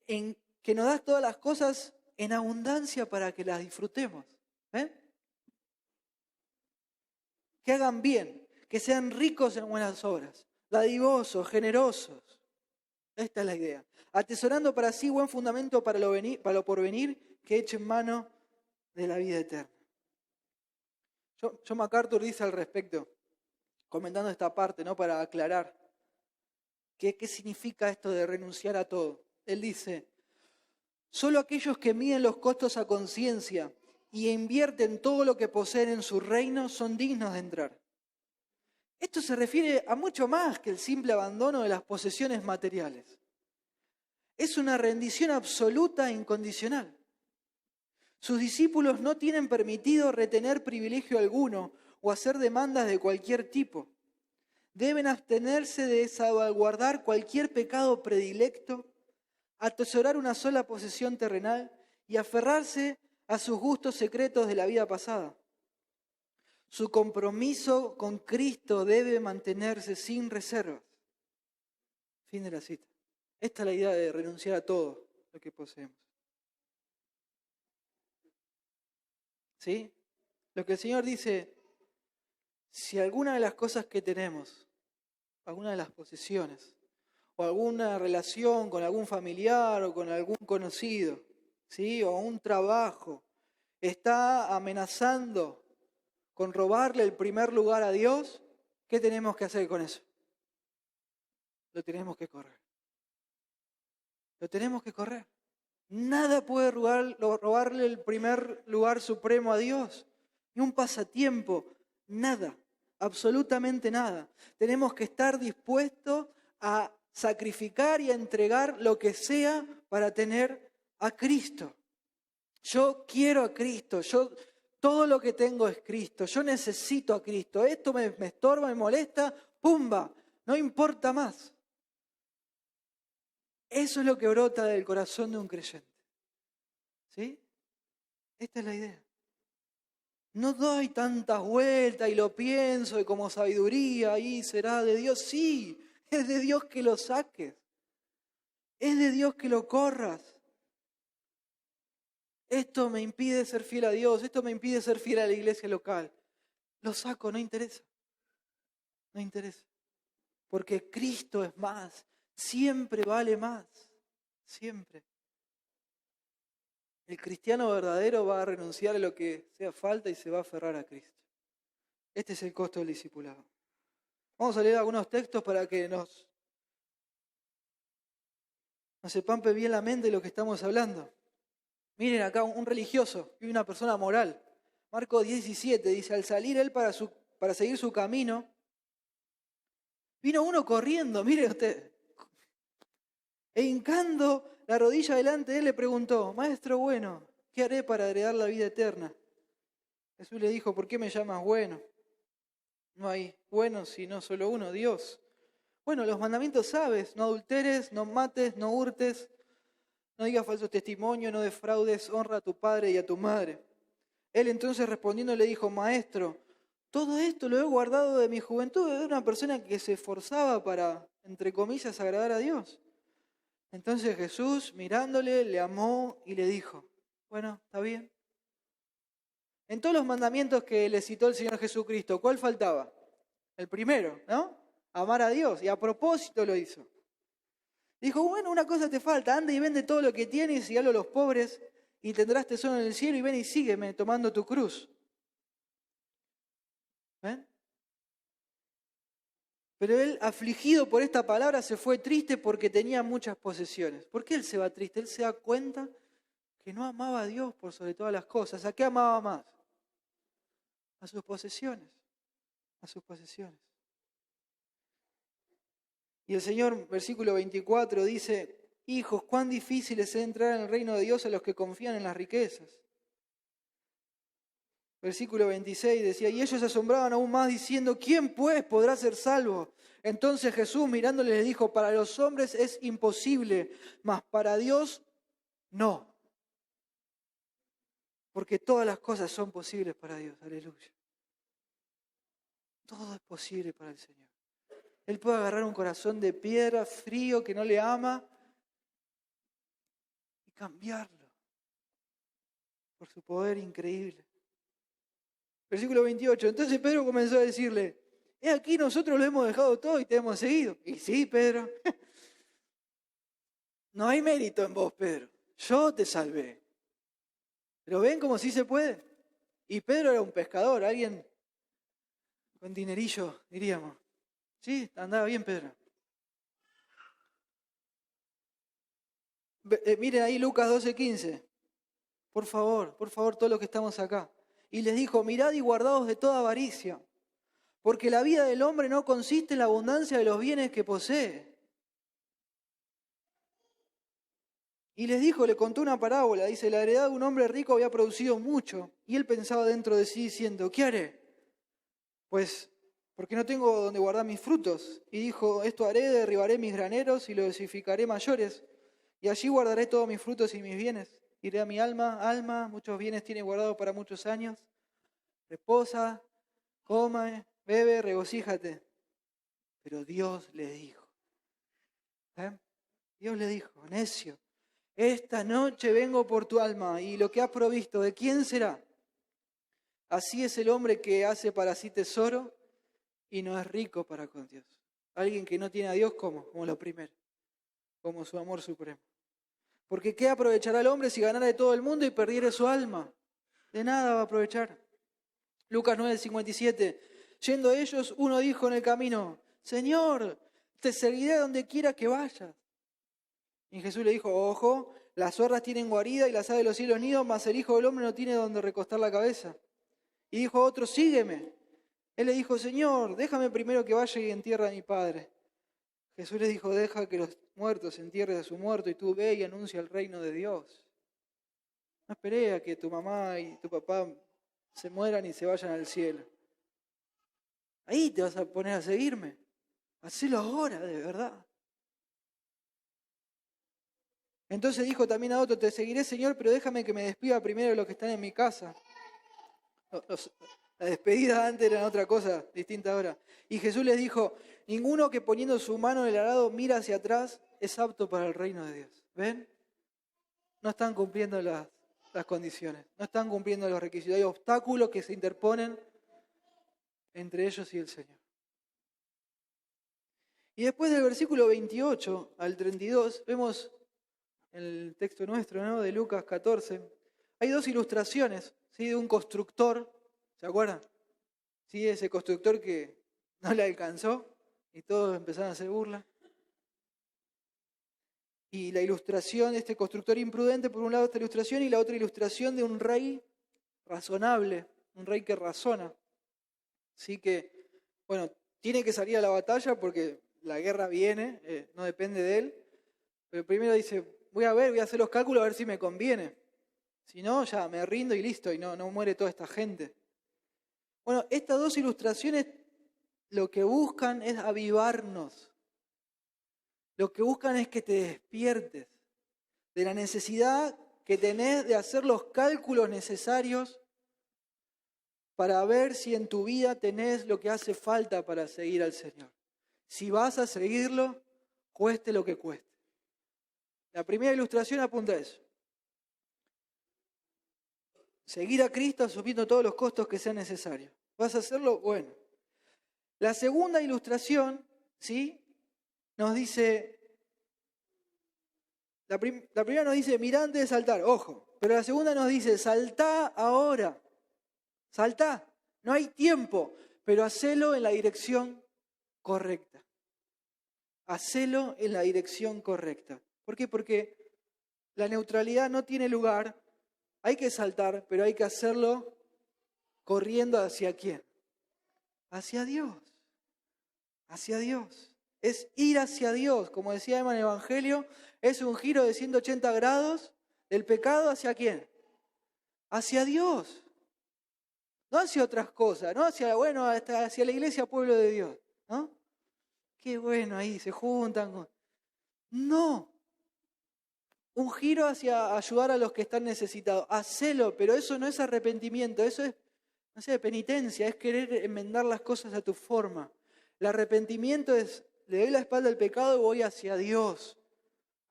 en que nos das todas las cosas en abundancia para que las disfrutemos. Que hagan bien, que sean ricos en buenas obras, dadivosos, generosos. Esta es la idea. Atesorando para sí buen fundamento para lo porvenir, que echen mano de la vida eterna. John MacArthur dice al respecto, comentando esta parte, ¿no? Para aclarar qué significa esto de renunciar a todo. Él dice: solo aquellos que miden los costos a conciencia y invierten todo lo que poseen en su reino son dignos de entrar. Esto se refiere a mucho más que el simple abandono de las posesiones materiales. Es una rendición absoluta e incondicional. Sus discípulos no tienen permitido retener privilegio alguno o hacer demandas de cualquier tipo. Deben abstenerse de salvaguardar cualquier pecado predilecto, atesorar una sola posesión terrenal y aferrarse a sus gustos secretos de la vida pasada. Su compromiso con Cristo debe mantenerse sin reservas. Fin de la cita. Esta es la idea de renunciar a todo lo que poseemos. ¿Sí? Lo que el Señor dice, si alguna de las cosas que tenemos, alguna de las posesiones, o alguna relación con algún familiar o con algún conocido, ¿sí? O un trabajo, está amenazando con robarle el primer lugar a Dios, ¿qué tenemos que hacer con eso? Lo tenemos que correr. Lo tenemos que correr. Nada puede robarle el primer lugar supremo a Dios. Ni un pasatiempo, nada, absolutamente nada. Tenemos que estar dispuestos a sacrificar y a entregar lo que sea para tener a Cristo. Yo quiero a Cristo, todo lo que tengo es Cristo, yo necesito a Cristo. Esto me estorba, me molesta, ¡pumba! No importa más. Eso es lo que brota del corazón de un creyente. ¿Sí? Esta es la idea. No doy tantas vueltas y lo pienso y como sabiduría ahí será de Dios. Sí, es de Dios que lo saques. Es de Dios que lo corras. Esto me impide ser fiel a Dios, esto me impide ser fiel a la iglesia local. Lo saco, no interesa. No interesa. Porque Cristo es más. Siempre vale más. Siempre. El cristiano verdadero va a renunciar a lo que sea falta y se va a aferrar a Cristo. Este es el costo del discipulado. Vamos a leer algunos textos para que nos se pampe bien la mente de lo que estamos hablando. Miren acá un religioso y una persona moral. Marcos 17 dice, al salir él para seguir su camino, vino uno corriendo, mire usted, e hincando la rodilla delante de él le preguntó, Maestro bueno, ¿qué haré para heredar la vida eterna? Jesús le dijo, ¿por qué me llamas bueno? No hay buenos sino solo uno, Dios. Bueno, los mandamientos sabes, no adulteres, no mates, no hurtes, no digas falso testimonio, no defraudes, honra a tu padre y a tu madre. Él entonces respondiendo le dijo, Maestro, todo esto lo he guardado de mi juventud. Era una persona que se esforzaba para, entre comillas, agradar a Dios. Entonces Jesús, mirándole, le amó y le dijo, bueno, está bien. En todos los mandamientos que le citó el Señor Jesucristo, ¿cuál faltaba? El primero, ¿no? Amar a Dios. Y a propósito lo hizo. Dijo, bueno, una cosa te falta, anda y vende todo lo que tienes y dalo a los pobres y tendrás tesoro en el cielo y ven y sígueme tomando tu cruz. ¿Ven? Pero él, afligido por esta palabra, se fue triste porque tenía muchas posesiones. ¿Por qué él se va triste? Él se da cuenta que no amaba a Dios por sobre todas las cosas. ¿A qué amaba más? A sus posesiones. A sus posesiones. Y el Señor, versículo 24, dice, hijos, cuán difícil es entrar en el reino de Dios a los que confían en las riquezas. Versículo 26 decía, y ellos se asombraban aún más diciendo, ¿quién pues podrá ser salvo? Entonces Jesús mirándole les dijo, para los hombres es imposible, mas para Dios no. Porque todas las cosas son posibles para Dios, aleluya. Todo es posible para el Señor. Él puede agarrar un corazón de piedra frío que no le ama y cambiarlo por su poder increíble. Versículo 28. Entonces Pedro comenzó a decirle, he aquí nosotros lo hemos dejado todo y te hemos seguido. Y sí, Pedro. No hay mérito en vos, Pedro. Yo te salvé. Pero ven como sí se puede. Y Pedro era un pescador, alguien con dinerillo, diríamos. Sí, andaba bien Pedro. Miren ahí Lucas 12:15. Por favor, todos los que estamos acá. Y les dijo, mirad y guardaos de toda avaricia, porque la vida del hombre no consiste en la abundancia de los bienes que posee. Y les dijo, le contó una parábola, dice, la heredad de un hombre rico había producido mucho, y él pensaba dentro de sí diciendo, ¿qué haré? Pues, porque no tengo donde guardar mis frutos. Y dijo, esto haré, derribaré mis graneros y los edificaré mayores, y allí guardaré todos mis frutos y mis bienes. Diré a mi alma, muchos bienes tiene guardado para muchos años. Reposa, come, bebe, regocíjate. Pero Dios le dijo, Dios le dijo, necio, esta noche vengo por tu alma y lo que has provisto, ¿de quién será? Así es el hombre que hace para sí tesoro y no es rico para con Dios. Alguien que no tiene a Dios como lo primero, como su amor supremo. Porque ¿qué aprovechará el hombre si ganara de todo el mundo y perdiere su alma? De nada va a aprovechar. Lucas 9:57. Yendo ellos, uno dijo en el camino: Señor, te seguiré donde quiera que vayas. Y Jesús le dijo: ojo, las zorras tienen guarida y las aves de los cielos nidos, mas el Hijo del Hombre no tiene donde recostar la cabeza. Y dijo a otro: sígueme. Él le dijo: Señor, déjame primero que vaya y entierre a mi padre. Jesús le dijo: deja que los muertos entierren a su muerto y tú ve y anuncia el reino de Dios. No esperé a que tu mamá y tu papá se mueran y se vayan al cielo. Ahí te vas a poner a seguirme. Hacelo ahora, de verdad. Entonces dijo también a otro: te seguiré, Señor, pero déjame que me despida primero de los que están en mi casa. La despedida antes era otra cosa, distinta ahora. Y Jesús les dijo: ninguno que poniendo su mano en el arado mira hacia atrás es apto para el reino de Dios. ¿Ven? No están cumpliendo las condiciones, no están cumpliendo los requisitos. Hay obstáculos que se interponen entre ellos y el Señor. Y después del versículo 28 al 32, vemos en el texto nuestro, ¿no?, de Lucas 14, hay dos ilustraciones, ¿sí?, de un constructor, ¿se acuerdan? Sí, ese constructor que no le alcanzó y todos empezaron a hacer burla. Y la ilustración de este constructor imprudente, por un lado esta ilustración, y la otra ilustración de un rey razonable, un rey que razona. Así que, bueno, tiene que salir a la batalla porque la guerra viene, no depende de él. Pero primero dice: voy a hacer los cálculos a ver si me conviene. Si no, ya me rindo y listo, y no muere toda esta gente. Bueno, estas dos ilustraciones lo que buscan es avivarnos. Lo que buscan es que te despiertes de la necesidad que tenés de hacer los cálculos necesarios para ver si en tu vida tenés lo que hace falta para seguir al Señor. Si vas a seguirlo, cueste lo que cueste. La primera ilustración apunta a eso. Seguir a Cristo asumiendo todos los costos que sean necesarios. ¿Vas a hacerlo? Bueno. La segunda ilustración, ¿sí?, nos dice, la primera nos dice: mirá antes de saltar, ojo. Pero la segunda nos dice: saltá ahora. Saltá, no hay tiempo, pero hacelo en la dirección correcta. Hacelo en la dirección correcta. ¿Por qué? Porque la neutralidad no tiene lugar. Hay que saltar, pero hay que hacerlo corriendo ¿hacia quién? Hacia Dios. Hacia Dios. Es ir hacia Dios. Como decía Emma en el Evangelio, es un giro de 180 grados del pecado ¿hacia quién? Hacia Dios. No hacia otras cosas, no hacia la iglesia pueblo de Dios, ¿no? Qué bueno, ahí se juntan. No. Un giro hacia ayudar a los que están necesitados. Hacelo, pero eso no es arrepentimiento, eso es, no sé, penitencia, es querer enmendar las cosas a tu forma. El arrepentimiento es: le doy la espalda al pecado y voy hacia Dios,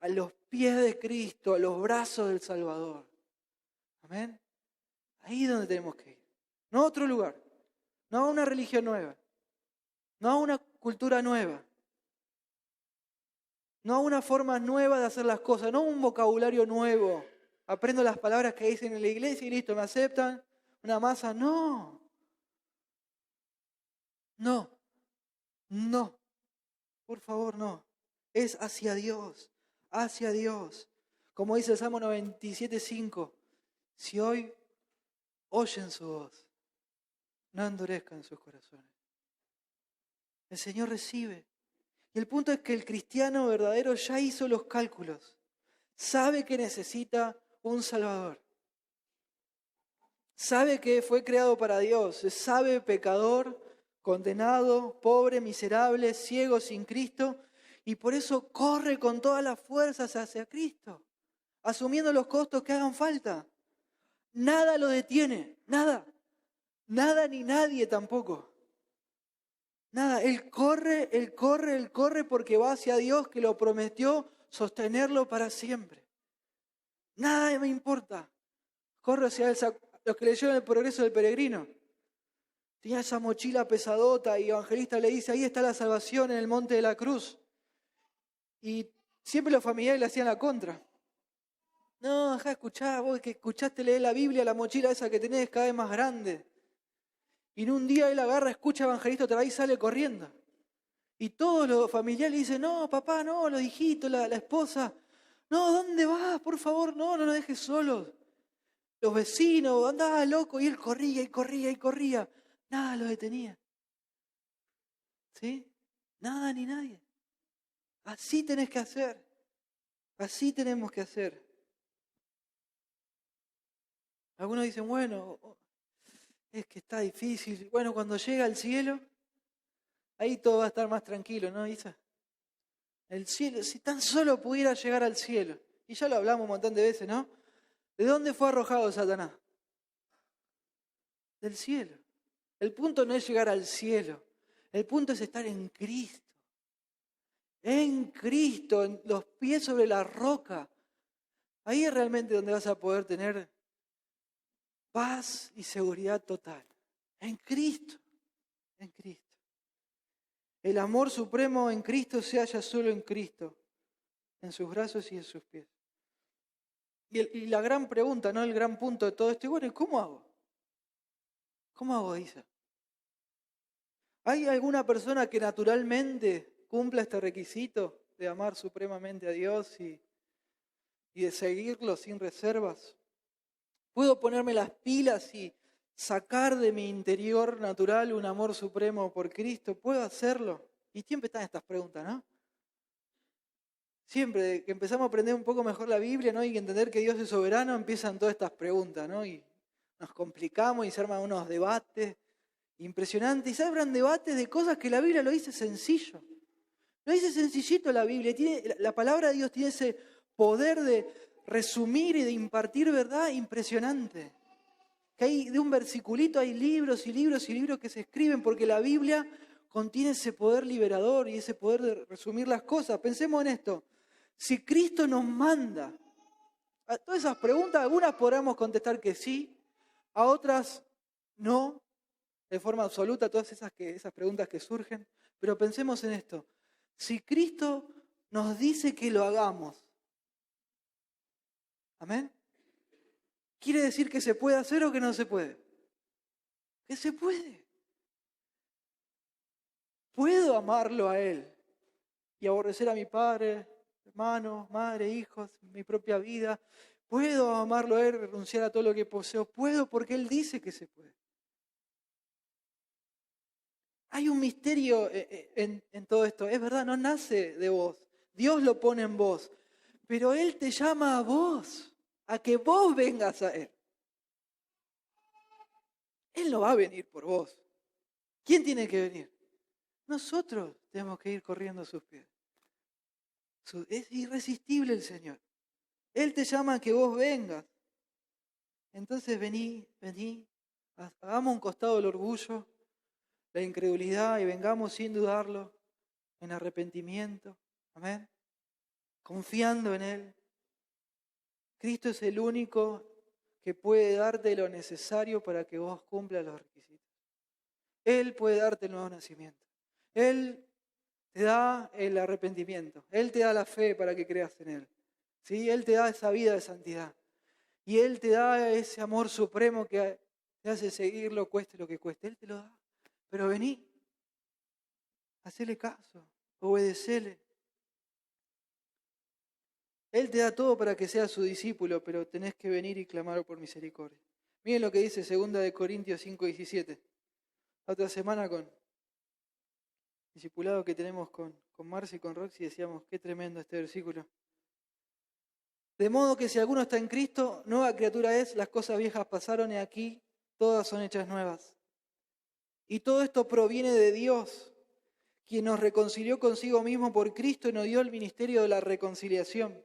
a los pies de Cristo, a los brazos del Salvador. Amén. Ahí es donde tenemos que ir. No a otro lugar, no a una religión nueva, no a una cultura nueva, no a una forma nueva de hacer las cosas, no a un vocabulario nuevo. Aprendo las palabras que dicen en la iglesia y listo, me aceptan. Una masa, no. No, por favor, no. Es hacia Dios, hacia Dios. Como dice el Salmo 97:5, si hoy oyen su voz, no endurezcan sus corazones. El Señor recibe. Y el punto es que el cristiano verdadero ya hizo los cálculos. Sabe que necesita un Salvador. Sabe que fue creado para Dios. Se sabe pecador, condenado, pobre, miserable, ciego, sin Cristo. Y por eso corre con todas las fuerzas hacia Cristo, asumiendo los costos que hagan falta. Nada lo detiene, nada. Nada ni nadie tampoco. Nada, Él corre porque va hacia Dios que lo prometió sostenerlo para siempre. Nada me importa. Corre hacia Él. Los que leyeron El progreso del peregrino. Tenía esa mochila pesadota y Evangelista le dice: ahí está la salvación en el monte de la cruz. Y siempre los familiares le hacían la contra. No, dejá de escuchar, vos que escuchaste leer la Biblia, la mochila esa que tenés es cada vez más grande. Y en un día él agarra, escucha Evangelista otra vez y sale corriendo. Y todos los familiares le dicen, no, papá, no, los hijitos, la esposa. No, ¿dónde vas? Por favor, no nos dejes solos. Los vecinos, andaba loco. Y él corría y corría y corría. Nada lo detenía. ¿Sí? Nada ni nadie. Así tenés que hacer. Así tenemos que hacer. Algunos dicen, bueno, es que está difícil. Bueno, cuando llega al cielo, ahí todo va a estar más tranquilo, ¿no, Isa? El cielo, si tan solo pudiera llegar al cielo. Y ya lo hablamos un montón de veces, ¿no? ¿De dónde fue arrojado Satanás? Del cielo. El punto no es llegar al cielo. El punto es estar en Cristo. En Cristo, en los pies sobre la roca. Ahí es realmente donde vas a poder tener paz y seguridad total. En Cristo. En Cristo. El amor supremo en Cristo se halla solo en Cristo. En sus brazos y en sus pies. Y la gran pregunta, ¿no? El gran punto de todo esto. Y bueno, ¿y cómo hago? ¿Cómo hago, Isa? ¿Hay alguna persona que naturalmente cumpla este requisito de amar supremamente a Dios y de seguirlo sin reservas? ¿Puedo ponerme las pilas y sacar de mi interior natural un amor supremo por Cristo? ¿Puedo hacerlo? Y siempre están estas preguntas, ¿no? Siempre que empezamos a aprender un poco mejor la Biblia, ¿no? Y entender que Dios es soberano, empiezan todas estas preguntas, ¿no? Y nos complicamos y se arman unos debates impresionantes. Y se abran debates de cosas que la Biblia lo dice sencillo. Lo dice sencillito la Biblia. La palabra de Dios tiene ese poder de resumir y de impartir verdad impresionante. Que hay de un versiculito hay libros y libros y libros que se escriben porque la Biblia contiene ese poder liberador y ese poder de resumir las cosas. Pensemos en esto. Si Cristo nos manda a todas esas preguntas, algunas podremos contestar que sí, a otras no, de forma absoluta, todas esas preguntas que surgen. Pero pensemos en esto. Si Cristo nos dice que lo hagamos, ¿amén? ¿Quiere decir que se puede hacer o que no se puede? Que se puede. Puedo amarlo a Él y aborrecer a mi padre, hermanos, madre, hijos, mi propia vida. Puedo amarlo a Él, renunciar a todo lo que poseo. Puedo porque Él dice que se puede. Hay un misterio en todo esto. Es verdad, no nace de vos. Dios lo pone en vos. Pero Él te llama a vos, a que vos vengas a Él. Él no va a venir por vos. ¿Quién tiene que venir? Nosotros tenemos que ir corriendo a sus pies. Es irresistible el Señor. Él te llama a que vos vengas. Entonces vení, hagamos un costado el orgullo, la incredulidad y vengamos sin dudarlo en arrepentimiento. Amén. Confiando en Él. Cristo es el único que puede darte lo necesario para que vos cumplas los requisitos. Él puede darte el nuevo nacimiento. Él te da el arrepentimiento. Él te da la fe para que creas en Él. ¿Sí? Él te da esa vida de santidad. Y Él te da ese amor supremo que te hace seguirlo, cueste lo que cueste. Él te lo da. Pero vení, hacele caso, obedecele. Él te da todo para que seas su discípulo, pero tenés que venir y clamar por misericordia. Miren lo que dice 2 Corintios 5:17. La otra semana con discipulado que tenemos con Marcia y con Roxy decíamos, qué tremendo este versículo. De modo que si alguno está en Cristo, nueva criatura es, las cosas viejas pasaron y aquí todas son hechas nuevas. Y todo esto proviene de Dios, quien nos reconcilió consigo mismo por Cristo y nos dio el ministerio de la reconciliación.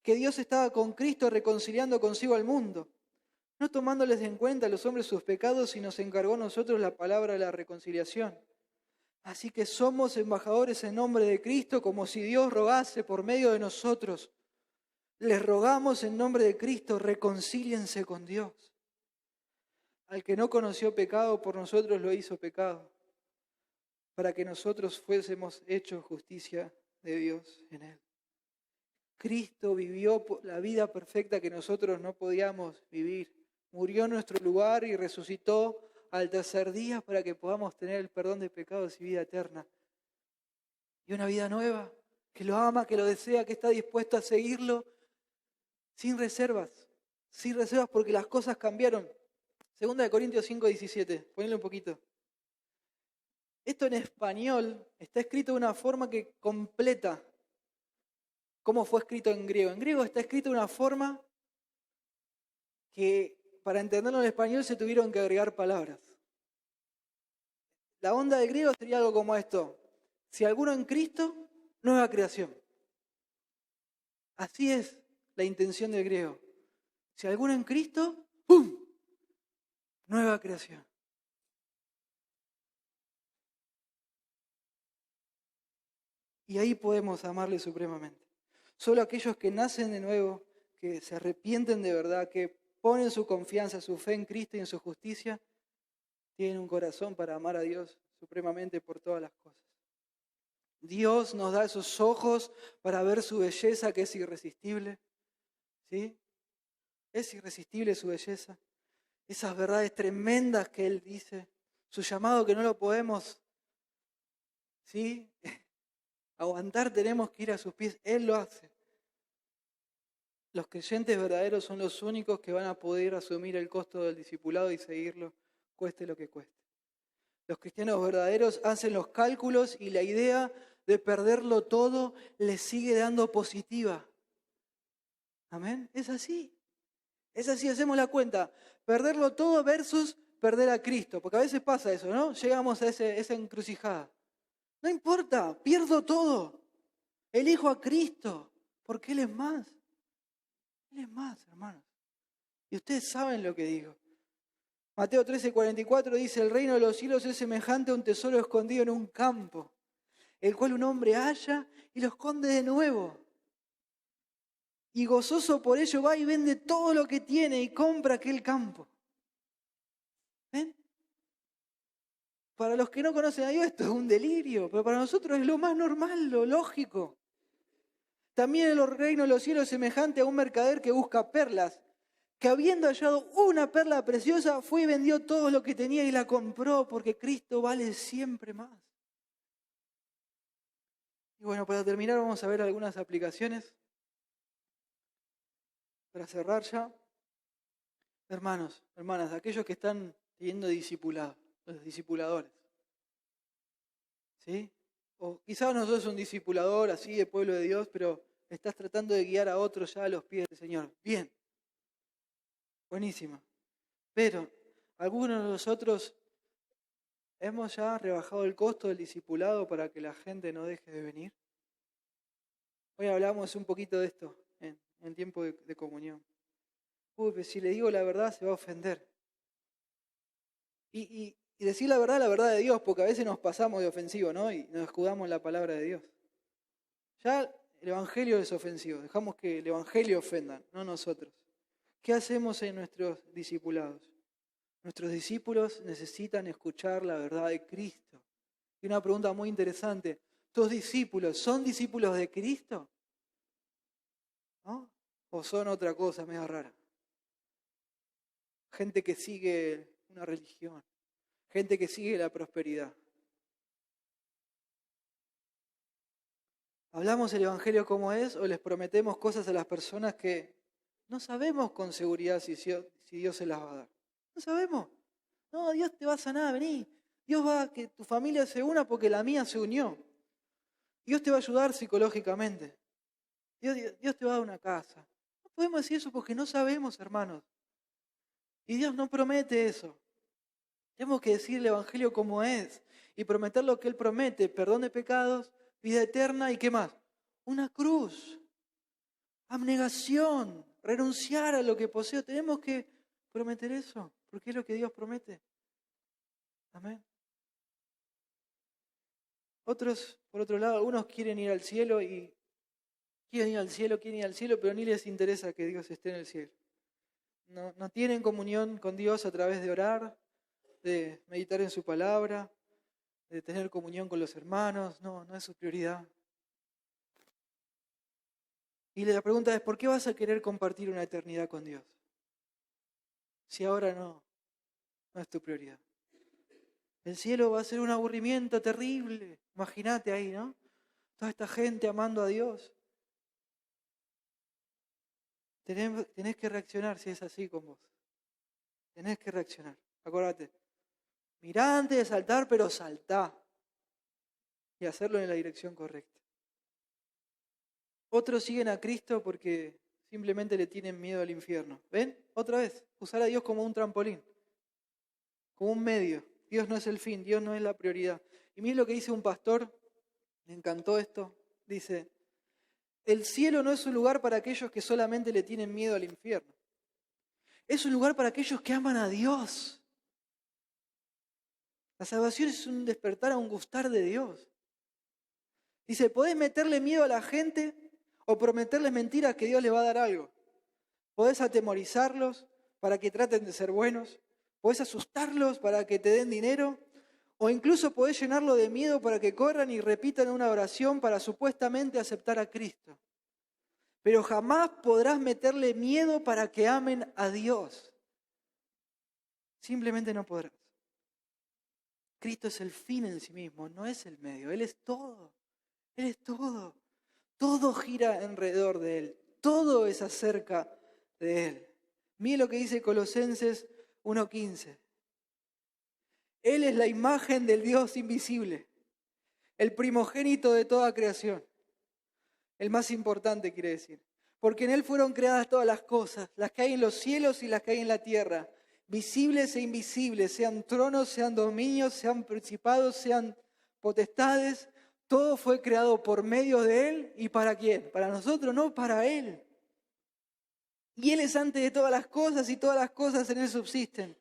Que Dios estaba con Cristo reconciliando consigo al mundo, no tomándoles en cuenta a los hombres sus pecados, y nos encargó a nosotros la palabra de la reconciliación. Así que somos embajadores en nombre de Cristo, como si Dios rogase por medio de nosotros. Les rogamos en nombre de Cristo, reconcíliense con Dios. Al que no conoció pecado, por nosotros lo hizo pecado, para que nosotros fuésemos hechos justicia de Dios en Él. Cristo vivió la vida perfecta que nosotros no podíamos vivir. Murió en nuestro lugar y resucitó al tercer día para que podamos tener el perdón de pecados y vida eterna. Y una vida nueva, que lo ama, que lo desea, que está dispuesto a seguirlo sin reservas porque las cosas cambiaron. 2 Corintios 5:17, ponle un poquito. Esto en español está escrito de una forma que completa cómo fue escrito en griego. En griego está escrito de una forma que para entenderlo en español se tuvieron que agregar palabras. La onda del griego sería algo como esto: si alguno en Cristo, nueva creación. Así es la intención del griego. Si alguno en Cristo, ¡pum!, nueva creación. Y ahí podemos amarle supremamente. Solo aquellos que nacen de nuevo, que se arrepienten de verdad, que ponen su confianza, su fe en Cristo y en su justicia, tienen un corazón para amar a Dios supremamente por todas las cosas. Dios nos da esos ojos para ver su belleza, que es irresistible. ¿Sí? Es irresistible su belleza. Esas verdades tremendas que Él dice, su llamado que no lo podemos, ¿sí?, aguantar, tenemos que ir a sus pies. Él lo hace. Los creyentes verdaderos son los únicos que van a poder asumir el costo del discipulado y seguirlo, cueste lo que cueste. Los cristianos verdaderos hacen los cálculos y la idea de perderlo todo les sigue dando positiva. Amén. Es así. Es así, hacemos la cuenta. Perderlo todo versus perder a Cristo. Porque a veces pasa eso, ¿no? Llegamos a esa encrucijada. No importa, pierdo todo. Elijo a Cristo, porque Él es más. Él es más, hermanos. Y ustedes saben lo que digo. Mateo 13:44 dice: el reino de los cielos es semejante a un tesoro escondido en un campo, el cual un hombre halla y lo esconde de nuevo. Y gozoso por ello va y vende todo lo que tiene y compra aquel campo. ¿Ven? Para los que no conocen a Dios esto es un delirio, pero para nosotros es lo más normal, lo lógico. También el reino de los cielos es semejante a un mercader que busca perlas, que habiendo hallado una perla preciosa, fue y vendió todo lo que tenía y la compró, porque Cristo vale siempre más. Y bueno, para terminar vamos a ver algunas aplicaciones. Para cerrar ya, hermanos, hermanas, aquellos que están siendo discipulados, los discipuladores, ¿sí? O quizás no sos un discipulador así de pueblo de Dios, pero estás tratando de guiar a otros ya a los pies del Señor. Bien, buenísima. Pero algunos de nosotros hemos ya rebajado el costo del discipulado para que la gente no deje de venir. Hoy hablamos un poquito de esto en tiempo de comunión. Pues si le digo la verdad se va a ofender. Y decir la verdad de Dios, porque a veces nos pasamos de ofensivo, ¿no? Y nos escudamos en la palabra de Dios. Ya el Evangelio es ofensivo, dejamos que el Evangelio ofenda, no nosotros. ¿Qué hacemos en nuestros discipulados? Nuestros discípulos necesitan escuchar la verdad de Cristo. Y una pregunta muy interesante: ¿tus discípulos son discípulos de Cristo? ¿No? ¿O son otra cosa medio rara? Gente que sigue una religión, gente que sigue la prosperidad. ¿Hablamos el Evangelio como es o les prometemos cosas a las personas que no sabemos con seguridad si Dios se las va a dar? No sabemos. No, Dios te va a sanar, vení. Dios va a que tu familia se una porque la mía se unió. Dios te va a ayudar psicológicamente. Dios te va a dar una casa. No podemos decir eso porque no sabemos, hermanos. Y Dios no promete eso. Tenemos que decir el Evangelio como es y prometer lo que Él promete: perdón de pecados, vida eterna y ¿qué más? Una cruz, abnegación, renunciar a lo que poseo. Tenemos que prometer eso, porque es lo que Dios promete. Amén. Otros, por otro lado, algunos quieren ir al cielo, pero ni les interesa que Dios esté en el cielo. No tienen comunión con Dios a través de orar, de meditar en su palabra, de tener comunión con los hermanos. No es su prioridad. Y la pregunta es, ¿por qué vas a querer compartir una eternidad con Dios? Si ahora no es tu prioridad. El cielo va a ser un aburrimiento terrible. Imagínate ahí, ¿no? Toda esta gente amando a Dios. Tenés que reaccionar si es así con vos. Tenés que reaccionar. Acuérdate. Mirá antes de saltar, pero saltá. Y hacerlo en la dirección correcta. Otros siguen a Cristo porque simplemente le tienen miedo al infierno. ¿Ven? Otra vez, usar a Dios como un trampolín, como un medio. Dios no es el fin, Dios no es la prioridad. Y miren lo que dice un pastor, me encantó esto, dice, el cielo no es un lugar para aquellos que solamente le tienen miedo al infierno. Es un lugar para aquellos que aman a Dios. La salvación es un despertar a un gustar de Dios. Dice, podés meterle miedo a la gente o prometerles mentiras que Dios les va a dar algo. Podés atemorizarlos para que traten de ser buenos. Podés asustarlos para que te den dinero. O incluso podés llenarlo de miedo para que corran y repitan una oración para supuestamente aceptar a Cristo. Pero jamás podrás meterle miedo para que amen a Dios. Simplemente no podrás. Cristo es el fin en sí mismo, no es el medio. Él es todo. Él es todo. Todo gira alrededor de Él. Todo es acerca de Él. Mire lo que dice Colosenses 1:15. Él es la imagen del Dios invisible, el primogénito de toda creación. El más importante quiere decir. Porque en Él fueron creadas todas las cosas, las que hay en los cielos y las que hay en la tierra, visibles e invisibles, sean tronos, sean dominios, sean principados, sean potestades. Todo fue creado por medio de Él. ¿Y para quién? Para nosotros, no para Él. Y Él es antes de todas las cosas y todas las cosas en Él subsisten.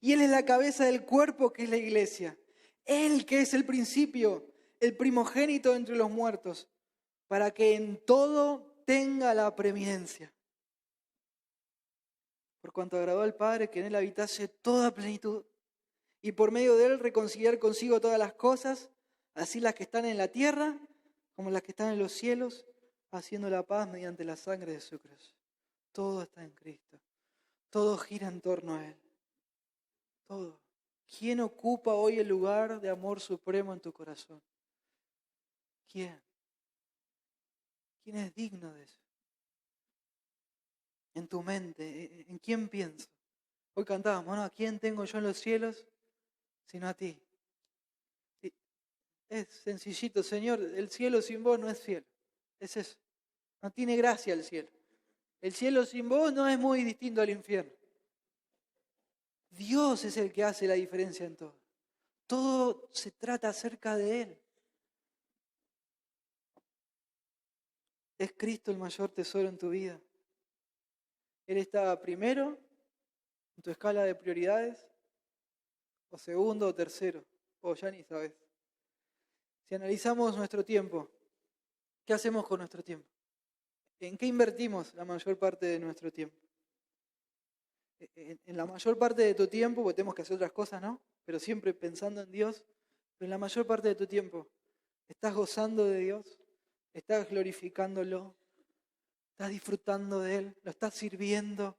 Y Él es la cabeza del cuerpo que es la iglesia. Él que es el principio, el primogénito entre los muertos, para que en todo tenga la preeminencia. Por cuanto agradó al Padre que en Él habitase toda plenitud, y por medio de Él reconciliar consigo todas las cosas, así las que están en la tierra como las que están en los cielos, haciendo la paz mediante la sangre de su cruz. Todo está en Cristo. Todo gira en torno a Él. Todo. ¿Quién ocupa hoy el lugar de amor supremo en tu corazón? ¿Quién? ¿Quién es digno de eso? En tu mente, ¿en quién pienso? Hoy cantábamos, ¿no? ¿A quién tengo yo en los cielos? Sino a ti. Es sencillito, Señor, el cielo sin vos no es cielo. Es eso. No tiene gracia el cielo. El cielo sin vos no es muy distinto al infierno. Dios es el que hace la diferencia en todo. Todo se trata acerca de Él. ¿Es Cristo el mayor tesoro en tu vida? ¿Él está primero en tu escala de prioridades? ¿O segundo o tercero? O ya ni sabes. Si analizamos nuestro tiempo, ¿qué hacemos con nuestro tiempo? ¿En qué invertimos la mayor parte de nuestro tiempo? En la mayor parte de tu tiempo, porque tenemos que hacer otras cosas, ¿no? Pero siempre pensando en Dios, pero en la mayor parte de tu tiempo, ¿estás gozando de Dios? ¿Estás glorificándolo? ¿Estás disfrutando de Él? ¿Lo estás sirviendo?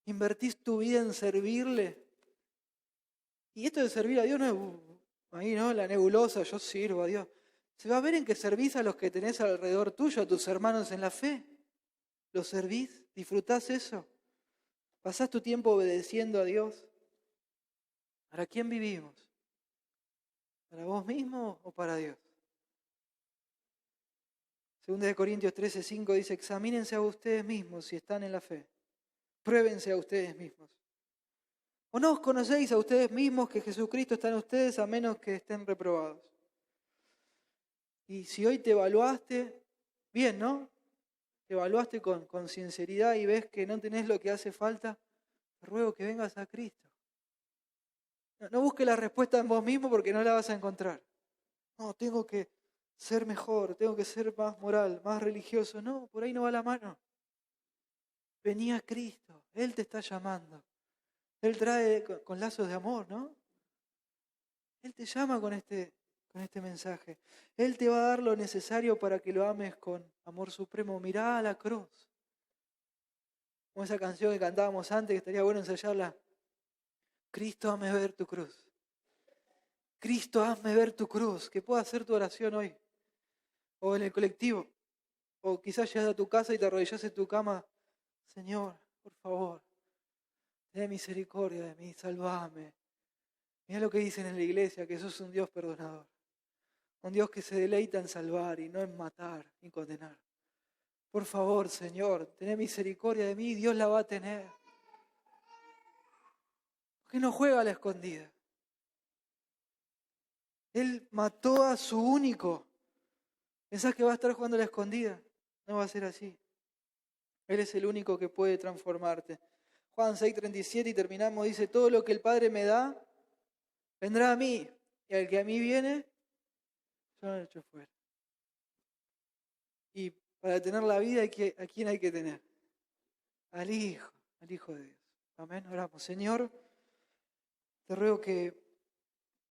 ¿Invertís tu vida en servirle? Y esto de servir a Dios no es ahí, ¿no? La nebulosa, yo sirvo a Dios. Se va a ver en que servís a los que tenés alrededor tuyo, a tus hermanos en la fe. ¿Los servís? ¿Disfrutás eso? ¿Pasás tu tiempo obedeciendo a Dios? ¿Para quién vivimos? ¿Para vos mismo o para Dios? Segunda de Corintios 13:5 dice, examínense a ustedes mismos si están en la fe. Pruébense a ustedes mismos. ¿O no os conocéis a ustedes mismos que Jesucristo está en ustedes a menos que estén reprobados? Y si hoy te evaluaste, bien, ¿no? Te evaluaste con sinceridad y ves que no tenés lo que hace falta, te ruego que vengas a Cristo. No busques la respuesta en vos mismo porque no la vas a encontrar. No, tengo que ser mejor, tengo que ser más moral, más religioso. No, por ahí no va la mano. Vení a Cristo, Él te está llamando. Él trae con lazos de amor, ¿no? Él te llama con este con este mensaje. Él te va a dar lo necesario para que lo ames con amor supremo. Mirá a la cruz. Como esa canción que cantábamos antes, que estaría bueno ensayarla. Cristo, hazme ver tu cruz. Cristo, hazme ver tu cruz. Que pueda hacer tu oración hoy. O en el colectivo. O quizás llegas a tu casa y te arrodillas en tu cama. Señor, por favor, ten misericordia de mí, salvame. Mirá lo que dicen en la iglesia, que sos un Dios perdonador. Un Dios que se deleita en salvar y no en matar ni condenar. Por favor, Señor, ten misericordia de mí, Dios la va a tener. Porque no juega a la escondida. Él mató a su único. ¿Pensás que va a estar jugando a la escondida? No va a ser así. Él es el único que puede transformarte. Juan 6:37 y terminamos, dice, todo lo que el Padre me da, vendrá a mí. Y al que a mí viene, yo no lo echo fuera. Y para tener la vida, ¿a quién hay que tener? Al Hijo de Dios. Amén. Oramos. Señor, te ruego que